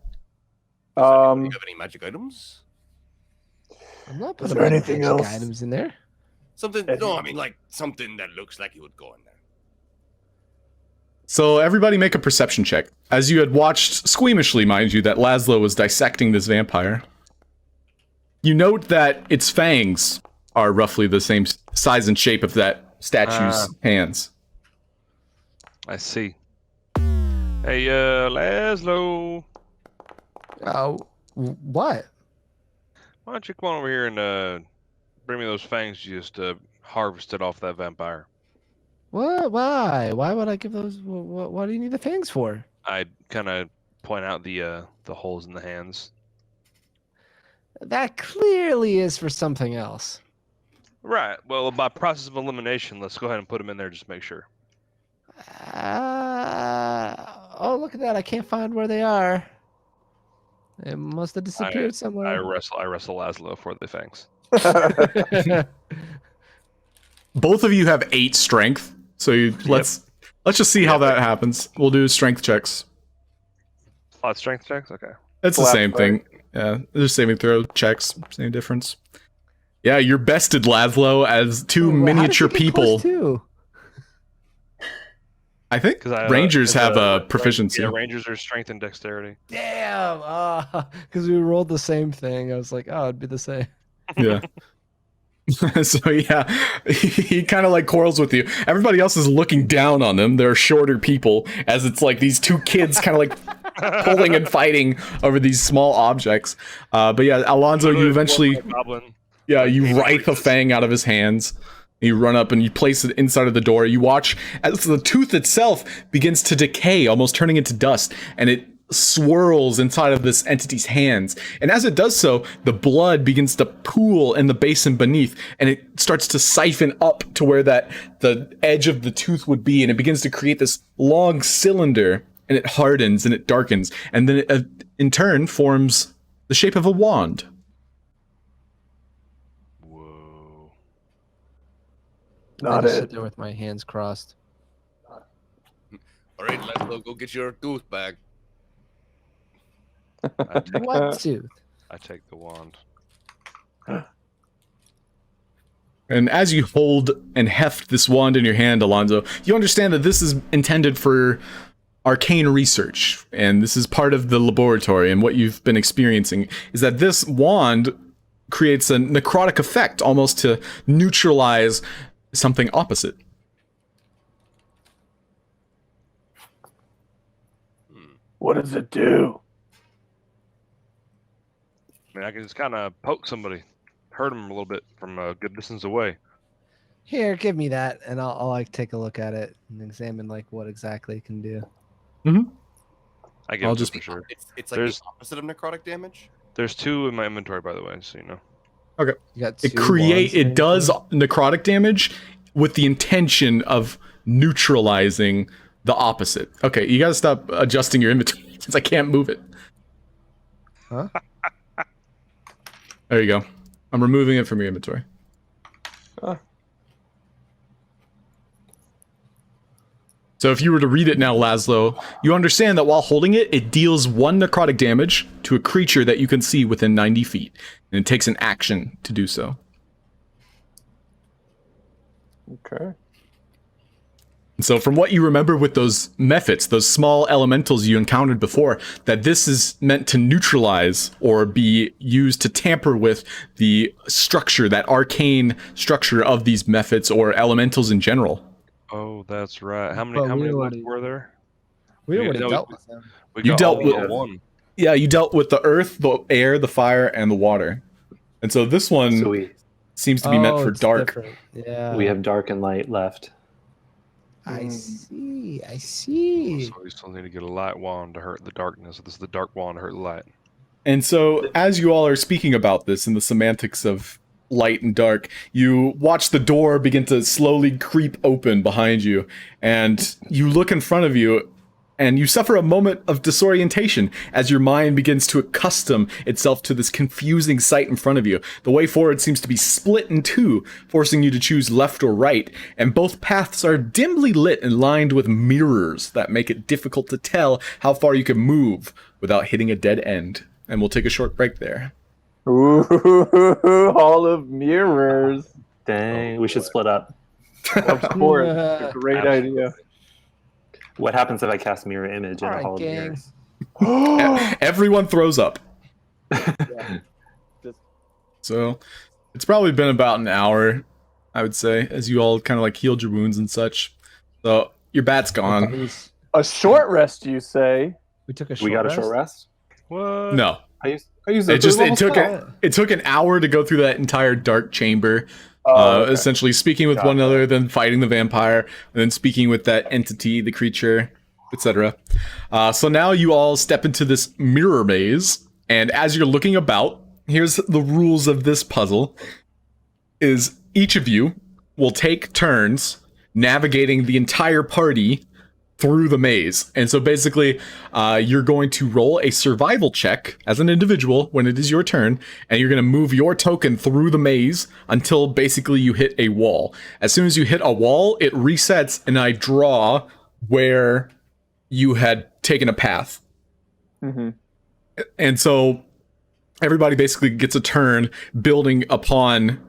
Do you have any magic items? I'm not Is putting there any anything magic else? items in there. Something? No, I mean like something that looks like it would go in there. So everybody make a perception check. As you had watched squeamishly, mind you, that Laszlo was dissecting this vampire. You note that its fangs are roughly the same size and shape of that statue's hands. I see. Hey, Laszlo. Oh, what? Why don't you come on over here and bring me those fangs you just harvested off that vampire? What? Why? Why would I give those? What do you need the fangs for? I kind of point out the holes in the hands. That clearly is for something else. Right. Well, by process of elimination, let's go ahead and put them in there just to make sure. Oh, look at that. I can't find where they are. They must have disappeared I somewhere. wrestle Laszlo for the fangs. Both of you have 8 strength, so let's just see how that happens. We'll do strength checks. Strength checks? Okay. It's the Flat same thing. Yeah, they're saving throw checks, same difference. Yeah, you're bested, Laszlo, as two Well, how did miniature you get people. +2? I think 'Cause I, Rangers have a like, proficiency. Yeah, Rangers are strength and dexterity. Damn! Because we rolled the same thing. I was like, oh, it'd be the same. Yeah. So yeah, he kind of like quarrels with you. Everybody else is looking down on them. They're shorter people, as it's like these two kids kind of like pulling and fighting over these small objects. But yeah, Alonso, you eventually, Goblin. yeah, you writhe a fang out of his hands. You run up and you place it inside of the door. You watch as the tooth itself begins to decay, almost turning into dust, and it swirls inside of this entity's hands. And as it does so, the blood begins to pool in the basin beneath, and it starts to siphon up to where the edge of the tooth would be, and it begins to create this long cylinder, and it hardens and it darkens, and then it in turn forms the shape of a wand. Whoa. I Not just it. sit there with my hands crossed. All right, let's go get your tooth back. What tooth? I take the wand. And as you hold and heft this wand in your hand, Alonso, you understand that this is intended for arcane research, and this is part of the laboratory. And what you've been experiencing is that this wand creates a necrotic effect, almost to neutralize something opposite. What does it do? I mean, I can just kind of poke somebody, hurt them a little bit from a good distance away. Here, give me that, and I'll like take a look at it and examine like what exactly it can do. I give I'll it just- for sure. It's like There's- the opposite of necrotic damage. There's 2 in my inventory, by the way, so you know. You got It two wands in it does necrotic damage with the intention of neutralizing the opposite. Okay, you gotta stop adjusting your inventory since I can't move it. Huh? There you go. I'm removing it from your inventory. So if you were to read it now, Laszlo, you understand that while holding it, it deals 1 necrotic damage to a creature that you can see within 90 feet. And it takes an action to do so. Okay. So from what you remember with those mephits, those small elementals you encountered before, that this is meant to neutralize or be used to tamper with the structure, that arcane structure of these mephits or elementals in general. Oh, that's right. How But many we left already- were there? We already No, dealt with them. We You got dealt all with- but one. Yeah, you dealt with the earth, the air, the fire, and the water. And so this one So we seems to be meant for it's dark. different. Yeah. we have dark and light left. I see. I see. So we still need to get a light wand to hurt the darkness. This is the dark wand to hurt the light. And so, as you all are speaking about this in the semantics of light and dark, you watch the door begin to slowly creep open behind you, and you look in front of you, and you suffer a moment of disorientation as your mind begins to accustom itself to this confusing sight in front of you. The way forward seems to be split in 2, forcing you to choose left or right, and both paths are dimly lit and lined with mirrors that make it difficult to tell how far you can move without hitting a dead end. And we'll take a short break there. Ooh, Hall of Mirrors. Dang, we should split up. Of course. It's a great idea. What happens if I cast mirror image in Alright, a hall of gang. mirrors? Everyone throws up. So it's probably been about an hour, I would say, as you all kind of like healed your wounds and such. So your bat's gone. A short rest, you say? We took a short We got a rest? short rest. What? No, I used it just level it spell. took an hour to go through that entire dark chamber. Okay. Essentially speaking with one another, then fighting the vampire, and then speaking with that entity, the creature, etc. So now you all step into this mirror maze, and as you're looking about, here's the rules of this puzzle. Is each of you will take turns navigating the entire party through the maze. And so basically, you're going to roll a survival check as an individual when it is your turn, and you're going to move your token through the maze until basically you hit a wall. As soon as you hit a wall, it resets, and I draw where you had taken a path. Mm-hmm. And so everybody basically gets a turn building upon,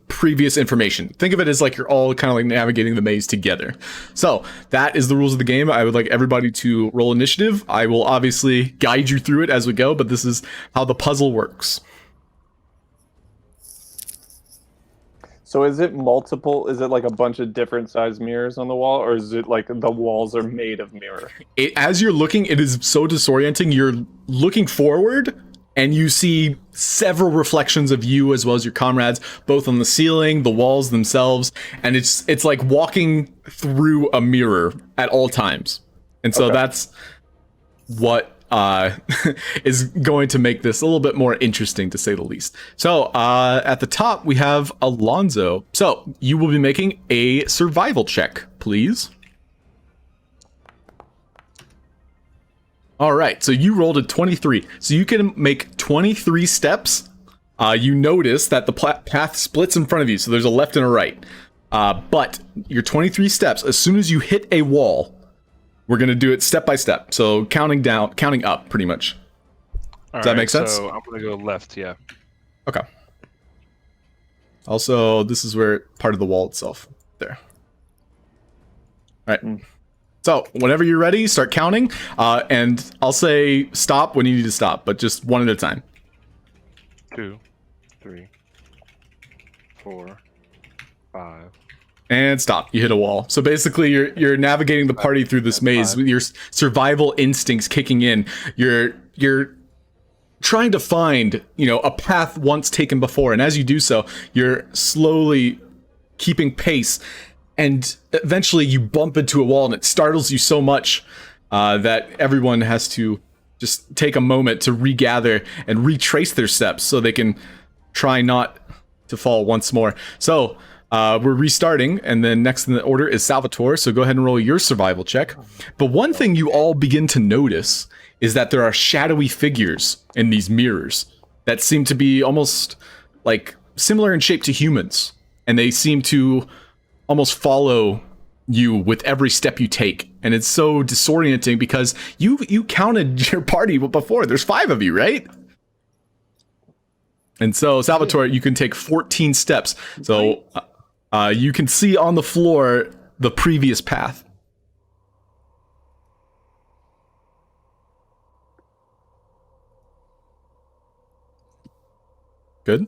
previous information. Think of it as like you're all kind of like navigating the maze together. So that is the rules of the game. I would like everybody to roll initiative. I will obviously guide you through it as we go, but this is how the puzzle works. So is it multiple? Is it like a bunch of different size mirrors on the wall, or is it like the walls are made of mirror? As you're looking, it is so disorienting. You're looking forward, and you see several reflections of you as well as your comrades, both on the ceiling, the walls themselves, and it's like walking through a mirror at all times. And so that's what is going to make this a little bit more interesting, to say the least. So at the top, we have Alonso. So you will be making a survival check, please. All right, so you rolled a 23. So you can make 23 steps. You notice that the path splits in front of you, so there's a left and a right. But your 23 steps, as soon as you hit a wall, we're going to do it step by step. So counting up, pretty much. Does that make sense? So I'm going to go left, yeah. Okay. Also, this is where part of the wall itself. There. All right. So whenever you're ready, start counting, and I'll say stop when you need to stop, but just one at a time. 2, 3, 4, 5. And stop. You hit a wall. So basically, you're navigating the party through this maze with your survival instincts kicking in. You're trying to find, a path once taken before, and as you do so, you're slowly keeping pace. And eventually you bump into a wall and it startles you so much that everyone has to just take a moment to regather and retrace their steps so they can try not to fall once more. So we're restarting, and then next in the order is Salvatore. So go ahead and roll your survival check. But one thing you all begin to notice is that there are shadowy figures in these mirrors that seem to be almost like similar in shape to humans. And they seem to almost follow you with every step you take, and it's so disorienting because you counted your party before. There's 5 of you, right? And so Salvatore, you can take 14 steps. So you can see on the floor the previous path. Good.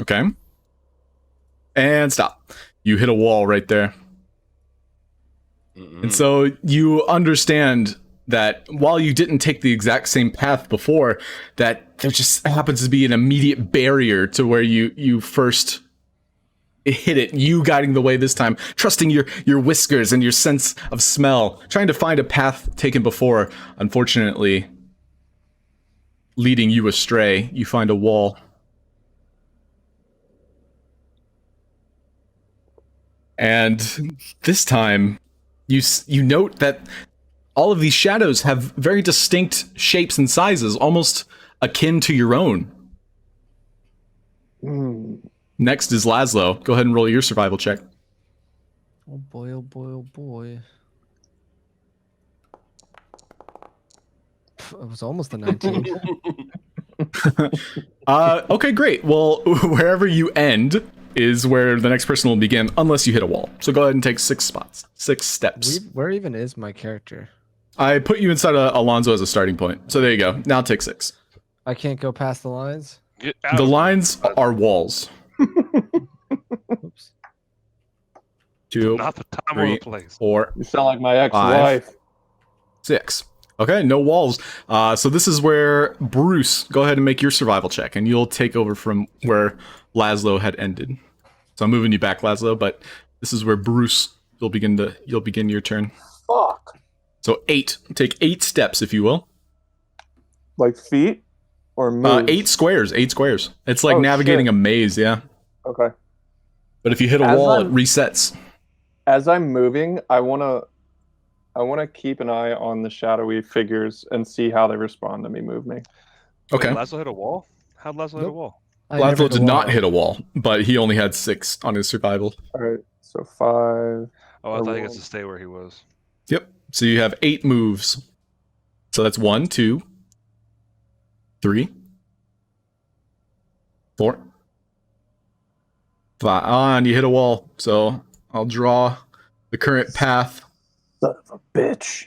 Okay. And stop. You hit a wall right there. And so you understand that while you didn't take the exact same path before, that there just happens to be an immediate barrier to where you first hit it. You guiding the way this time, trusting your whiskers and your sense of smell, trying to find a path taken before, unfortunately leading you astray. You find a wall. And this time, you note that all of these shadows have very distinct shapes and sizes, almost akin to your own. Next is Laszlo. Go ahead and roll your survival check. Oh boy, oh boy, oh boy. It was almost a 19. Okay, great. Well, wherever you end is where the next person will begin, unless you hit a wall. So go ahead and take 6 steps. Where even is my character? I put you inside Alonso as a starting point. So there you go. Now take 6. I can't go past the lines? The lines are walls. Oops. 2, Not the time 3, or the place. 4, You sound like my ex-wife. 6. Okay, no walls. So this is where Bruce, go ahead and make your survival check, and you'll take over from where Laszlo had ended. So I'm moving you back, Laszlo, but this is where Bruce, you'll begin your turn. Fuck. So 8. Take 8 steps, if you will. Like feet? Or moves? 8 squares. 8 squares. It's like Oh, navigating shit. a maze, yeah. Okay. But if you hit a As wall, I'm- it resets. As I'm moving, I wanna keep an eye on the shadowy figures and see how they respond to me moving. Okay. Wait, Laszlo hit a wall? How'd Laszlo hit a Nope. wall? I never Laszlo hit a did not wall. hit a wall, but he only had 6 on his survival. All right, so 5. Oh, I Or thought he gets one. to stay where he was. Yep. So you have 8 moves. So that's 1, 2, 3, 4, 5. Ah, and you hit a wall. So I'll draw the current path. Son of a bitch.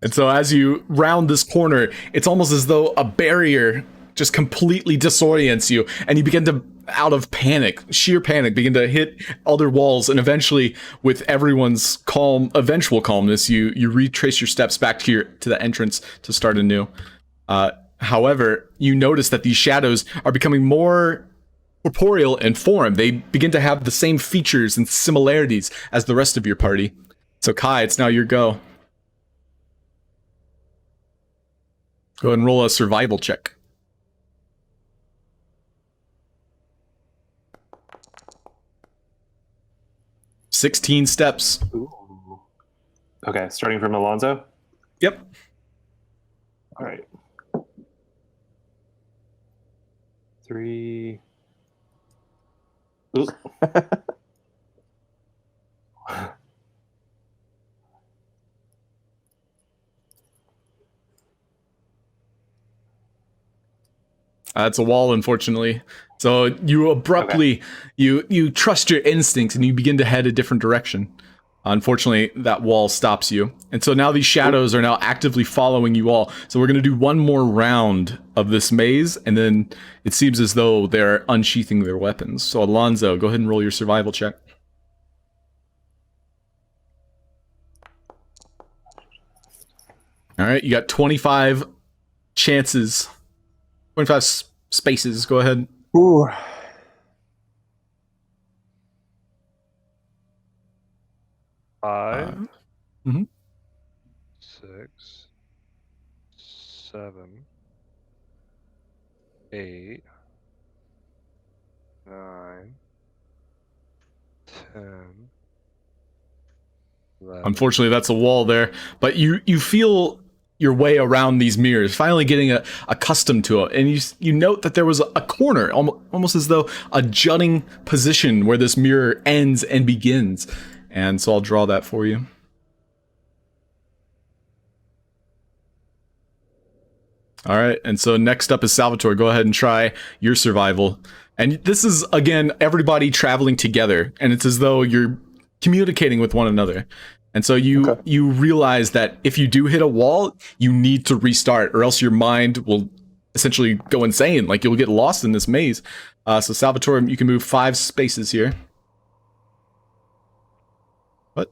And so as you round this corner, it's almost as though a barrier just completely disorients you, and you begin to, out of panic, sheer panic, begin to hit other walls, and eventually, with everyone's eventual calmness, you retrace your steps back to the entrance to start anew. However, you notice that these shadows are becoming more corporeal in form. They begin to have the same features and similarities as the rest of your party. So Kai, it's now your go. Go ahead and roll a survival check. 16 steps. Ooh. Okay, starting from Alonso. Yep. All right. 3. Ooh. That's a wall, unfortunately. So you abruptly, you trust your instincts and you begin to head a different direction. Unfortunately, that wall stops you. And so now these shadows are now actively following you all. So we're going to do one more round of this maze, and then it seems as though they're unsheathing their weapons. So Alonso, go ahead and roll your survival check. All right, you got 25 chances. 25 spaces, go ahead. Ooh. Five, Mhm. 6, 7, 8, 9, 10. 11. Unfortunately, that's a wall there. But you feel your way around these mirrors, finally getting accustomed to it. And you note that there was a corner, almost as though a jutting position where this mirror ends and begins. And so I'll draw that for you. All right, and so next up is Salvatore. Go ahead and try your survival. And this is, again, everybody traveling together, and it's as though you're communicating with one another. And so you realize that if you do hit a wall, you need to restart, or else your mind will essentially go insane. Like, you'll get lost in this maze. So Salvatore, you can move 5 spaces here. What?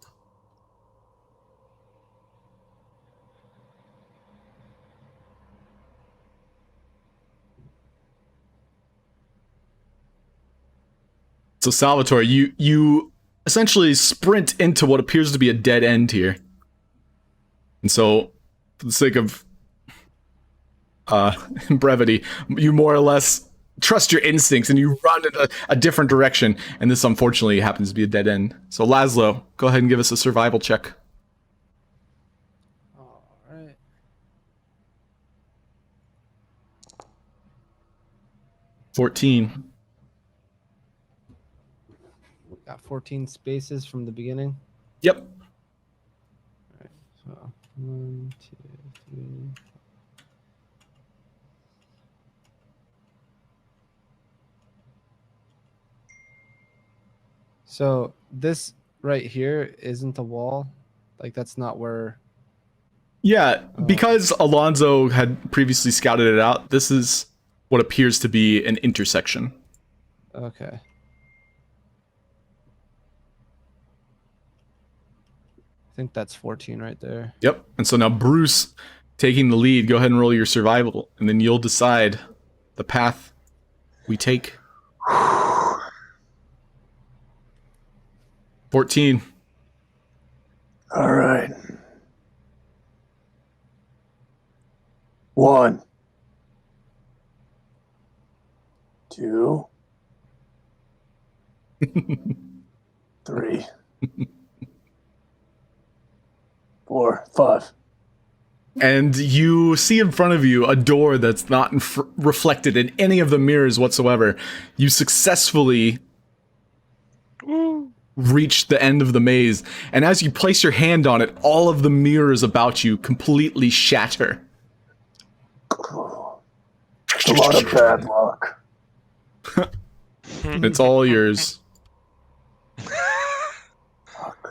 So Salvatore, you essentially sprint into what appears to be a dead end here. And so, for the sake of brevity, you more or less trust your instincts and you run in a different direction. And this, unfortunately, happens to be a dead end. So Laszlo, go ahead and give us a survival check. All right. $14. Got 14 spaces from the beginning. Yep. All right. So 1, 2, 3. So this right here isn't a wall. Like, that's not where. Yeah, because Alonso had previously scouted it out, this is what appears to be an intersection. Okay. I think that's 14 right there. Yep. And so now Bruce, taking the lead, go ahead and roll your survival, and then you'll decide the path we take. 14. All right. 1, 2, 3, 4, 5. And you see in front of you a door that's not reflected in any of the mirrors whatsoever. You successfully reach the end of the maze, and as you place your hand on it, all of the mirrors about you completely shatter. It's a lot of bad luck. It's all yours.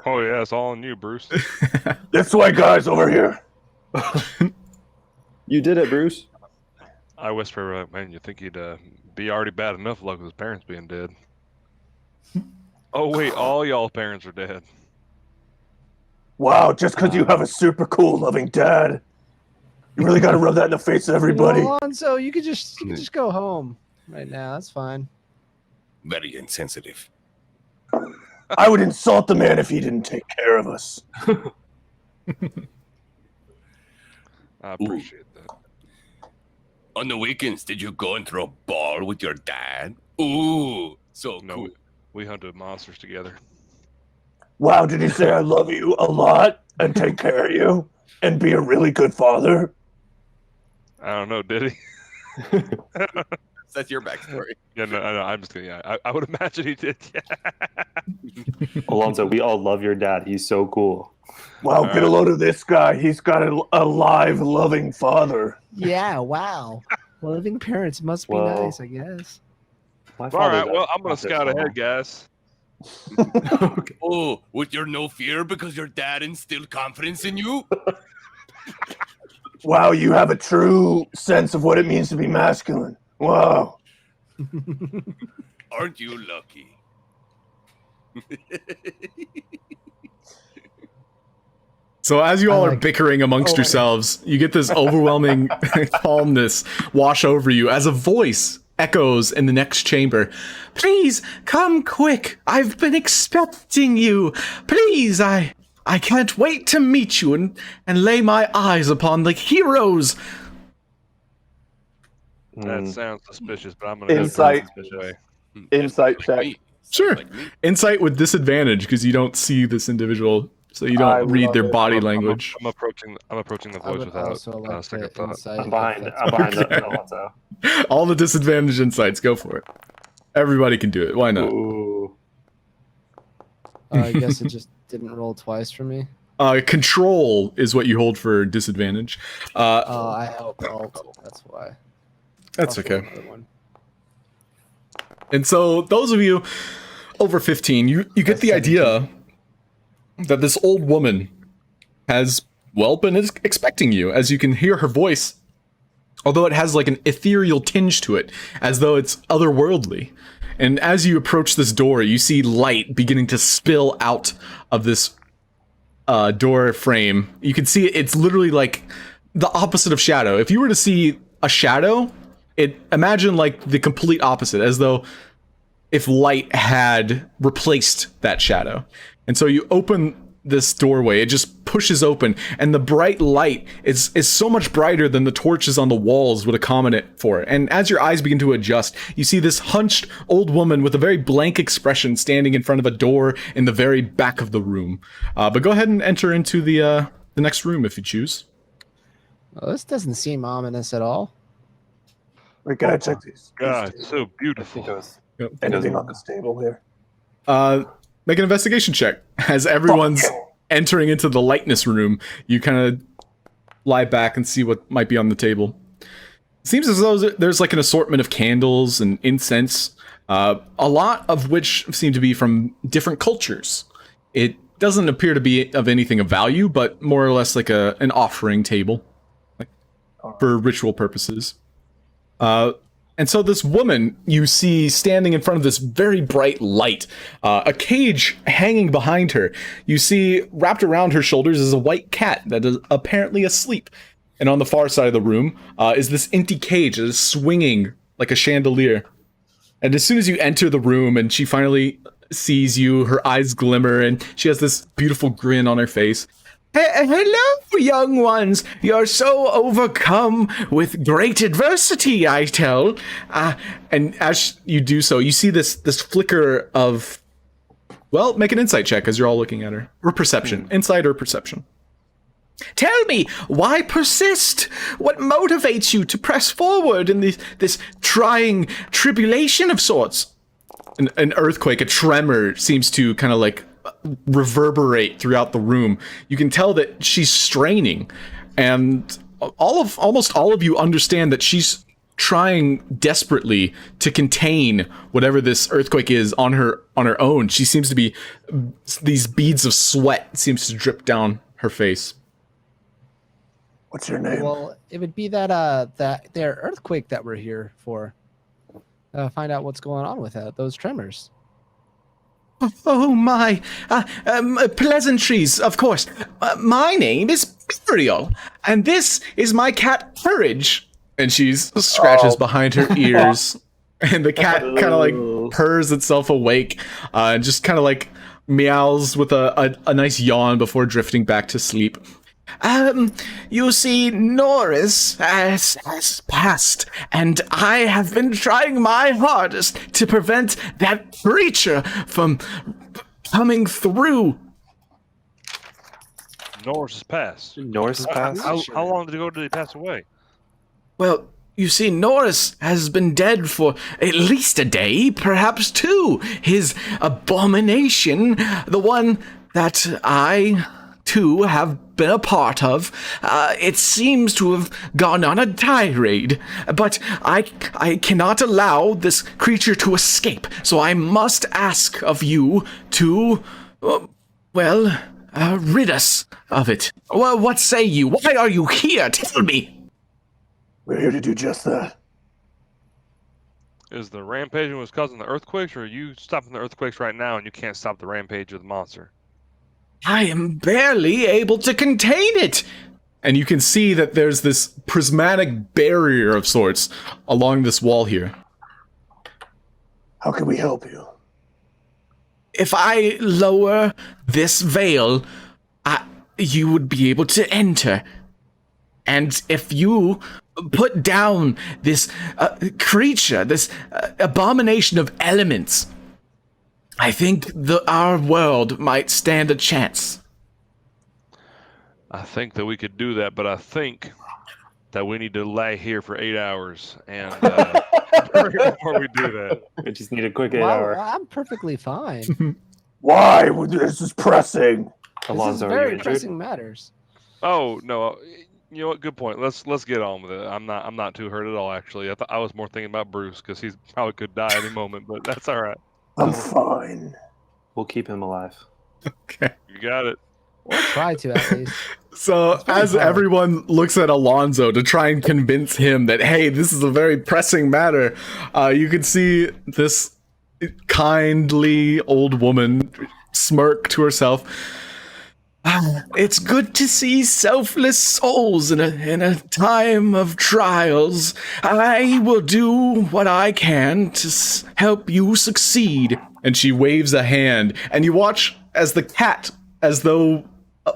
Oh yeah, it's all on you, Bruce. This way, guys, over here. You did it, Bruce. I whisper, man, you think he'd be already bad enough luck with his parents being dead? Oh wait, all y'all parents are dead. Wow, just because you have a super cool, loving dad. You really got to rub that in the face of everybody. Alonso, you could just go home right now. That's fine. Very insensitive. I would insult the man if he didn't take care of us. I appreciate that. On the weekends, did you go and throw a ball with your dad? Ooh, so No, cool. we hunted monsters together. Wow, did he say I love you a lot and take care of you and be a really good father? I don't know, did he? That's your backstory. Yeah, no, I'm just kidding. Yeah, I would imagine he did. Yeah. Alonso, we all love your dad. He's so cool. Wow, get a load of this guy. He's got a live, loving father. Yeah, wow. Loving parents must be Well, nice, I guess. My All father right, died well, I'm gonna not this scout long. ahead, guys. Oh, with your no fear because your dad instilled confidence in you? Wow, you have a true sense of what it means to be masculine. Wow. Aren't you lucky? So as you all are like- bickering amongst Oh, yourselves, you get this overwhelming calmness wash over you as a voice echoes in the next chamber. Please come quick. I've been expecting you. Please, I can't wait to meet you and lay my eyes upon the heroes. That Mm. sounds suspicious, but I'm gonna go Insight. this way. Insight Like check. me. Sure. Like me. Insight with disadvantage because you don't see this individual, so you I don't read love their it. body I'm language. approaching the I voice would without also like second to thought. insight. I'm behind. if I'm that's- behind Alonso. All the disadvantage insights, go for it. Everybody can do it. Why not? Ooh. I guess it just didn't roll twice for me. Control is what you hold for disadvantage. Oh, I helped alt. That's why. That's Also okay. another one. And so those of you over 15, you get That's the idea that this old woman has, well, been expecting you, as you can hear her voice, although it has like an ethereal tinge to it, as though it's otherworldly. And as you approach this door, you see light beginning to spill out of this door frame. You can see it's literally like the opposite of shadow. If you were to see a shadow, imagine like the complete opposite, as though if light had replaced that shadow. And so you open this doorway, it just pushes open, and the bright light is so much brighter than the torches on the walls would accommodate for it. And as your eyes begin to adjust, you see this hunched old woman with a very blank expression standing in front of a door in the very back of the room. But go ahead and enter into the next room if you choose. Well, this doesn't seem ominous at all. We gotta check these. God, it's so I think beautiful. it was. Anything on this table here? Make an investigation check. As everyone's entering into the lightness room, you kind of lie back and see what might be on the table. It seems as though there's like an assortment of candles and incense, a lot of which seem to be from different cultures. It doesn't appear to be of anything of value, but more or less like an offering table, like, for ritual purposes. And so this woman you see standing in front of this very bright light, a cage hanging behind her. You see wrapped around her shoulders is a white cat that is apparently asleep. And on the far side of the room is this empty cage that is swinging like a chandelier. And as soon as you enter the room and she finally sees you, her eyes glimmer and she has this beautiful grin on her face. Hello, young ones. You're so overcome with great adversity, I tell. And as you do so, you see this flicker of... Well, make an insight check as you're all looking at her. Or perception. Insight or perception. Tell me, why persist? What motivates you to press forward in this trying tribulation of sorts? An earthquake, a tremor seems to kind of like reverberate throughout the room. You can tell that she's straining, and almost all of you understand that she's trying desperately to contain whatever this earthquake is on her own. She seems to be, these beads of sweat seems to drip down her face. What's your name? Well, it would be that their earthquake that we're here for. Find out what's going on with those tremors. Oh my, pleasantries, of course. My name is Burial, and this is my cat Courage. And she scratches behind her ears, and the cat kind of like purrs itself awake, and just kind of like meows with a nice yawn before drifting back to sleep. You see, Norris has passed, and I have been trying my hardest to prevent that creature from coming through. Norris has passed. Norris has passed? How long did he pass away? Well, you see, Norris has been dead for at least a day, perhaps two. His abomination, the one that I, too, have been a part of, it seems to have gone on a tirade. But I cannot allow this creature to escape, so I must ask of you to, rid us of it. Well, what say you? Why are you here? Tell me. We're here to do just that. Is the rampage was causing the earthquakes, or are you stopping the earthquakes right now and you can't stop the rampage of the monster? I am barely able to contain it. And you can see that there's this prismatic barrier of sorts along this wall here. How can we help you? If I lower this veil, you would be able to enter. And if you put down this creature, this abomination of elements, I think our world might stand a chance. I think that we could do that, but I think that we need to lay here for 8 hours and before we do that. We just need a quick 8 hour. I'm perfectly fine. Why? This is pressing. Alonso, this is are you very injured? pressing matters. Oh no, you know what? Good point. Let's get on with it. I'm not too hurt at all. Actually, I was more thinking about Bruce because he's probably could die any moment, but that's all right. I'm fine. We'll keep him alive. Okay. You got it. We'll try to at least. So as everyone looks at Alonso to try and convince him that, hey, this is a very pressing matter, you can see this kindly old woman smirk to herself. It's good to see selfless souls in a time of trials. I will do what I can to help you succeed. And she waves a hand, and you watch as the cat, as though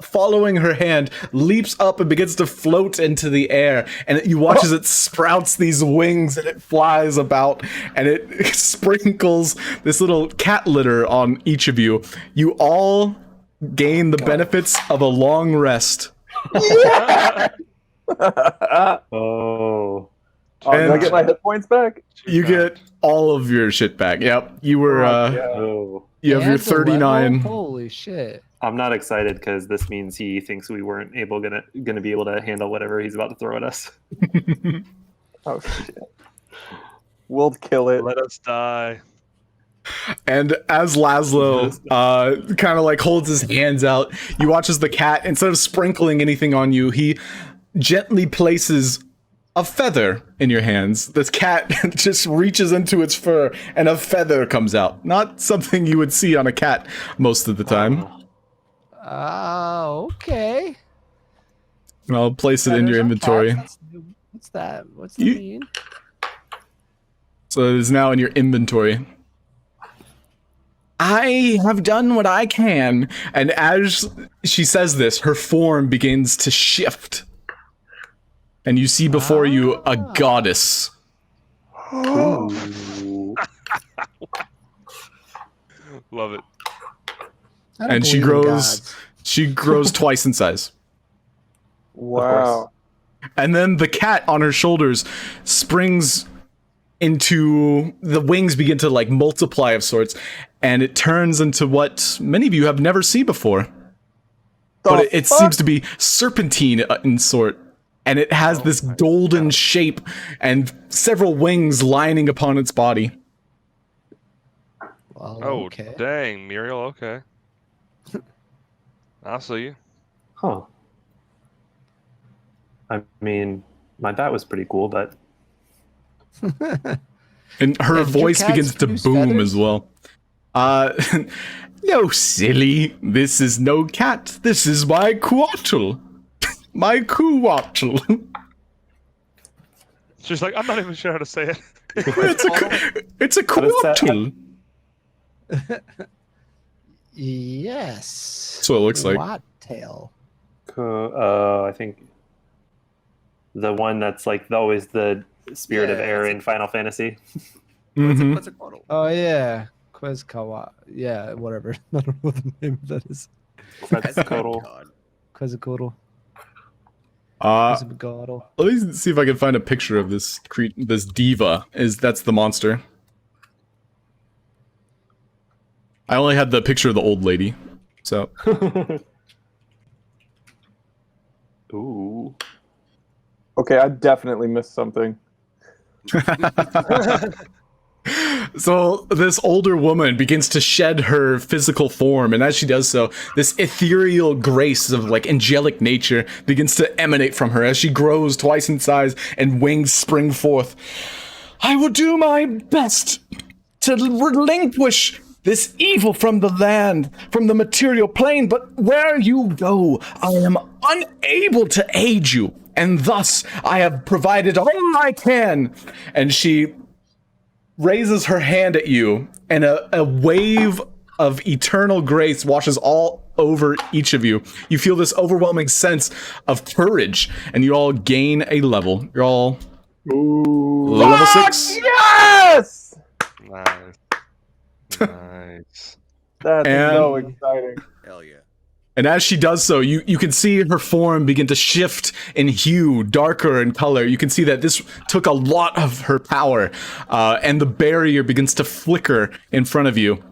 following her hand, leaps up and begins to float into the air. And you watch as it sprouts these wings and it flies about and it sprinkles this little cat litter on each of you. You all gain the benefits of a long rest. Oh. Do I get my hit points back? You get all of your shit back. Yep. You were, Oh. you have your And the level? 39. Holy shit. I'm not excited because this means he thinks we weren't gonna be able to handle whatever he's about to throw at us. Oh shit. We'll kill it. Let us die. And as Laszlo kind of like holds his hands out, you watch as the cat, instead of sprinkling anything on you, he gently places a feather in your hands. This cat just reaches into its fur and a feather comes out. Not something you would see on a cat most of the time. Okay. And I'll place it in your inventory. What's that? What's that You- mean? So it is now in your inventory. I have done what I can. And as she says this, her form begins to shift. And you see before you a goddess. Ooh. Love it. I don't And she believe in grows gods. she grows twice in size. Wow. And then the cat on her shoulders springs into the wings begin to like multiply of sorts, and it turns into what many of you have never seen before. But it seems to be serpentine in sort, and it has this golden shape and several wings lining upon its body. Well, Oh, okay. dang, Muriel. Okay. I'll see you. Huh. I mean, that was pretty cool, but And her And do voice cats begins to produce boom feathers? as well. No, silly. This is no cat. This is my quattle. My quattle. She's like, I'm not even sure how to say it. It's a does that- quattle. Yes. That's what it looks like. What tail? I think the one that's like always the spirit of Yeah, air it's in Final Fantasy. Mhm. What's a quaddle? Oh yeah, Quetzalcoatl. Yeah, whatever. I don't know what the name of that is. That's total. God. Quetzalcoatl. Uh, Quetzalcoatl. let me see if I can find a picture of this this diva. That's the monster. I only had the picture of the old lady. So Ooh. Okay, I definitely missed something. So this older woman begins to shed her physical form, and as she does so, this ethereal grace of like angelic nature begins to emanate from her as she grows twice in size and wings spring forth. I will do my best to relinquish this evil from the land, from the material plane, but where you go, I am unable to aid you, and thus I have provided all I can. And she raises her hand at you, and a wave of eternal grace washes all over each of you. You feel this overwhelming sense of courage, and you all gain a level. You're all level 6. Yes! Nice. Nice. That's And- so exciting. Hell yeah. And as she does so, you can see her form begin to shift in hue, darker in color. You can see that this took a lot of her power, and the barrier begins to flicker in front of you.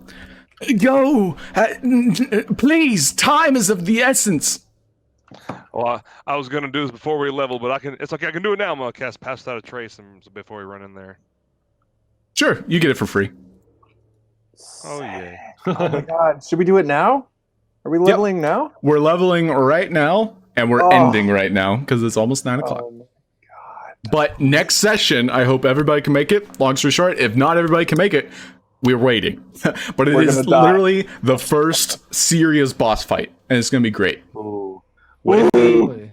Go! Please, time is of the essence. Well, I was gonna do this before we level, but it's okay. I can do it now. I'm gonna cast Pass Out a Trace before we run in there. Sure, you get it for free. Oh yeah. Oh my god, should we do it now? Are we leveling now? We're leveling right now, and we're Oh. ending right now, because it's almost 9 o'clock. Oh my god. But next session, I hope everybody can make it. Long story short, if not everybody can make it, we're waiting. But it We're is gonna die. literally the first serious boss fight, and it's going to be great. Ooh. Really?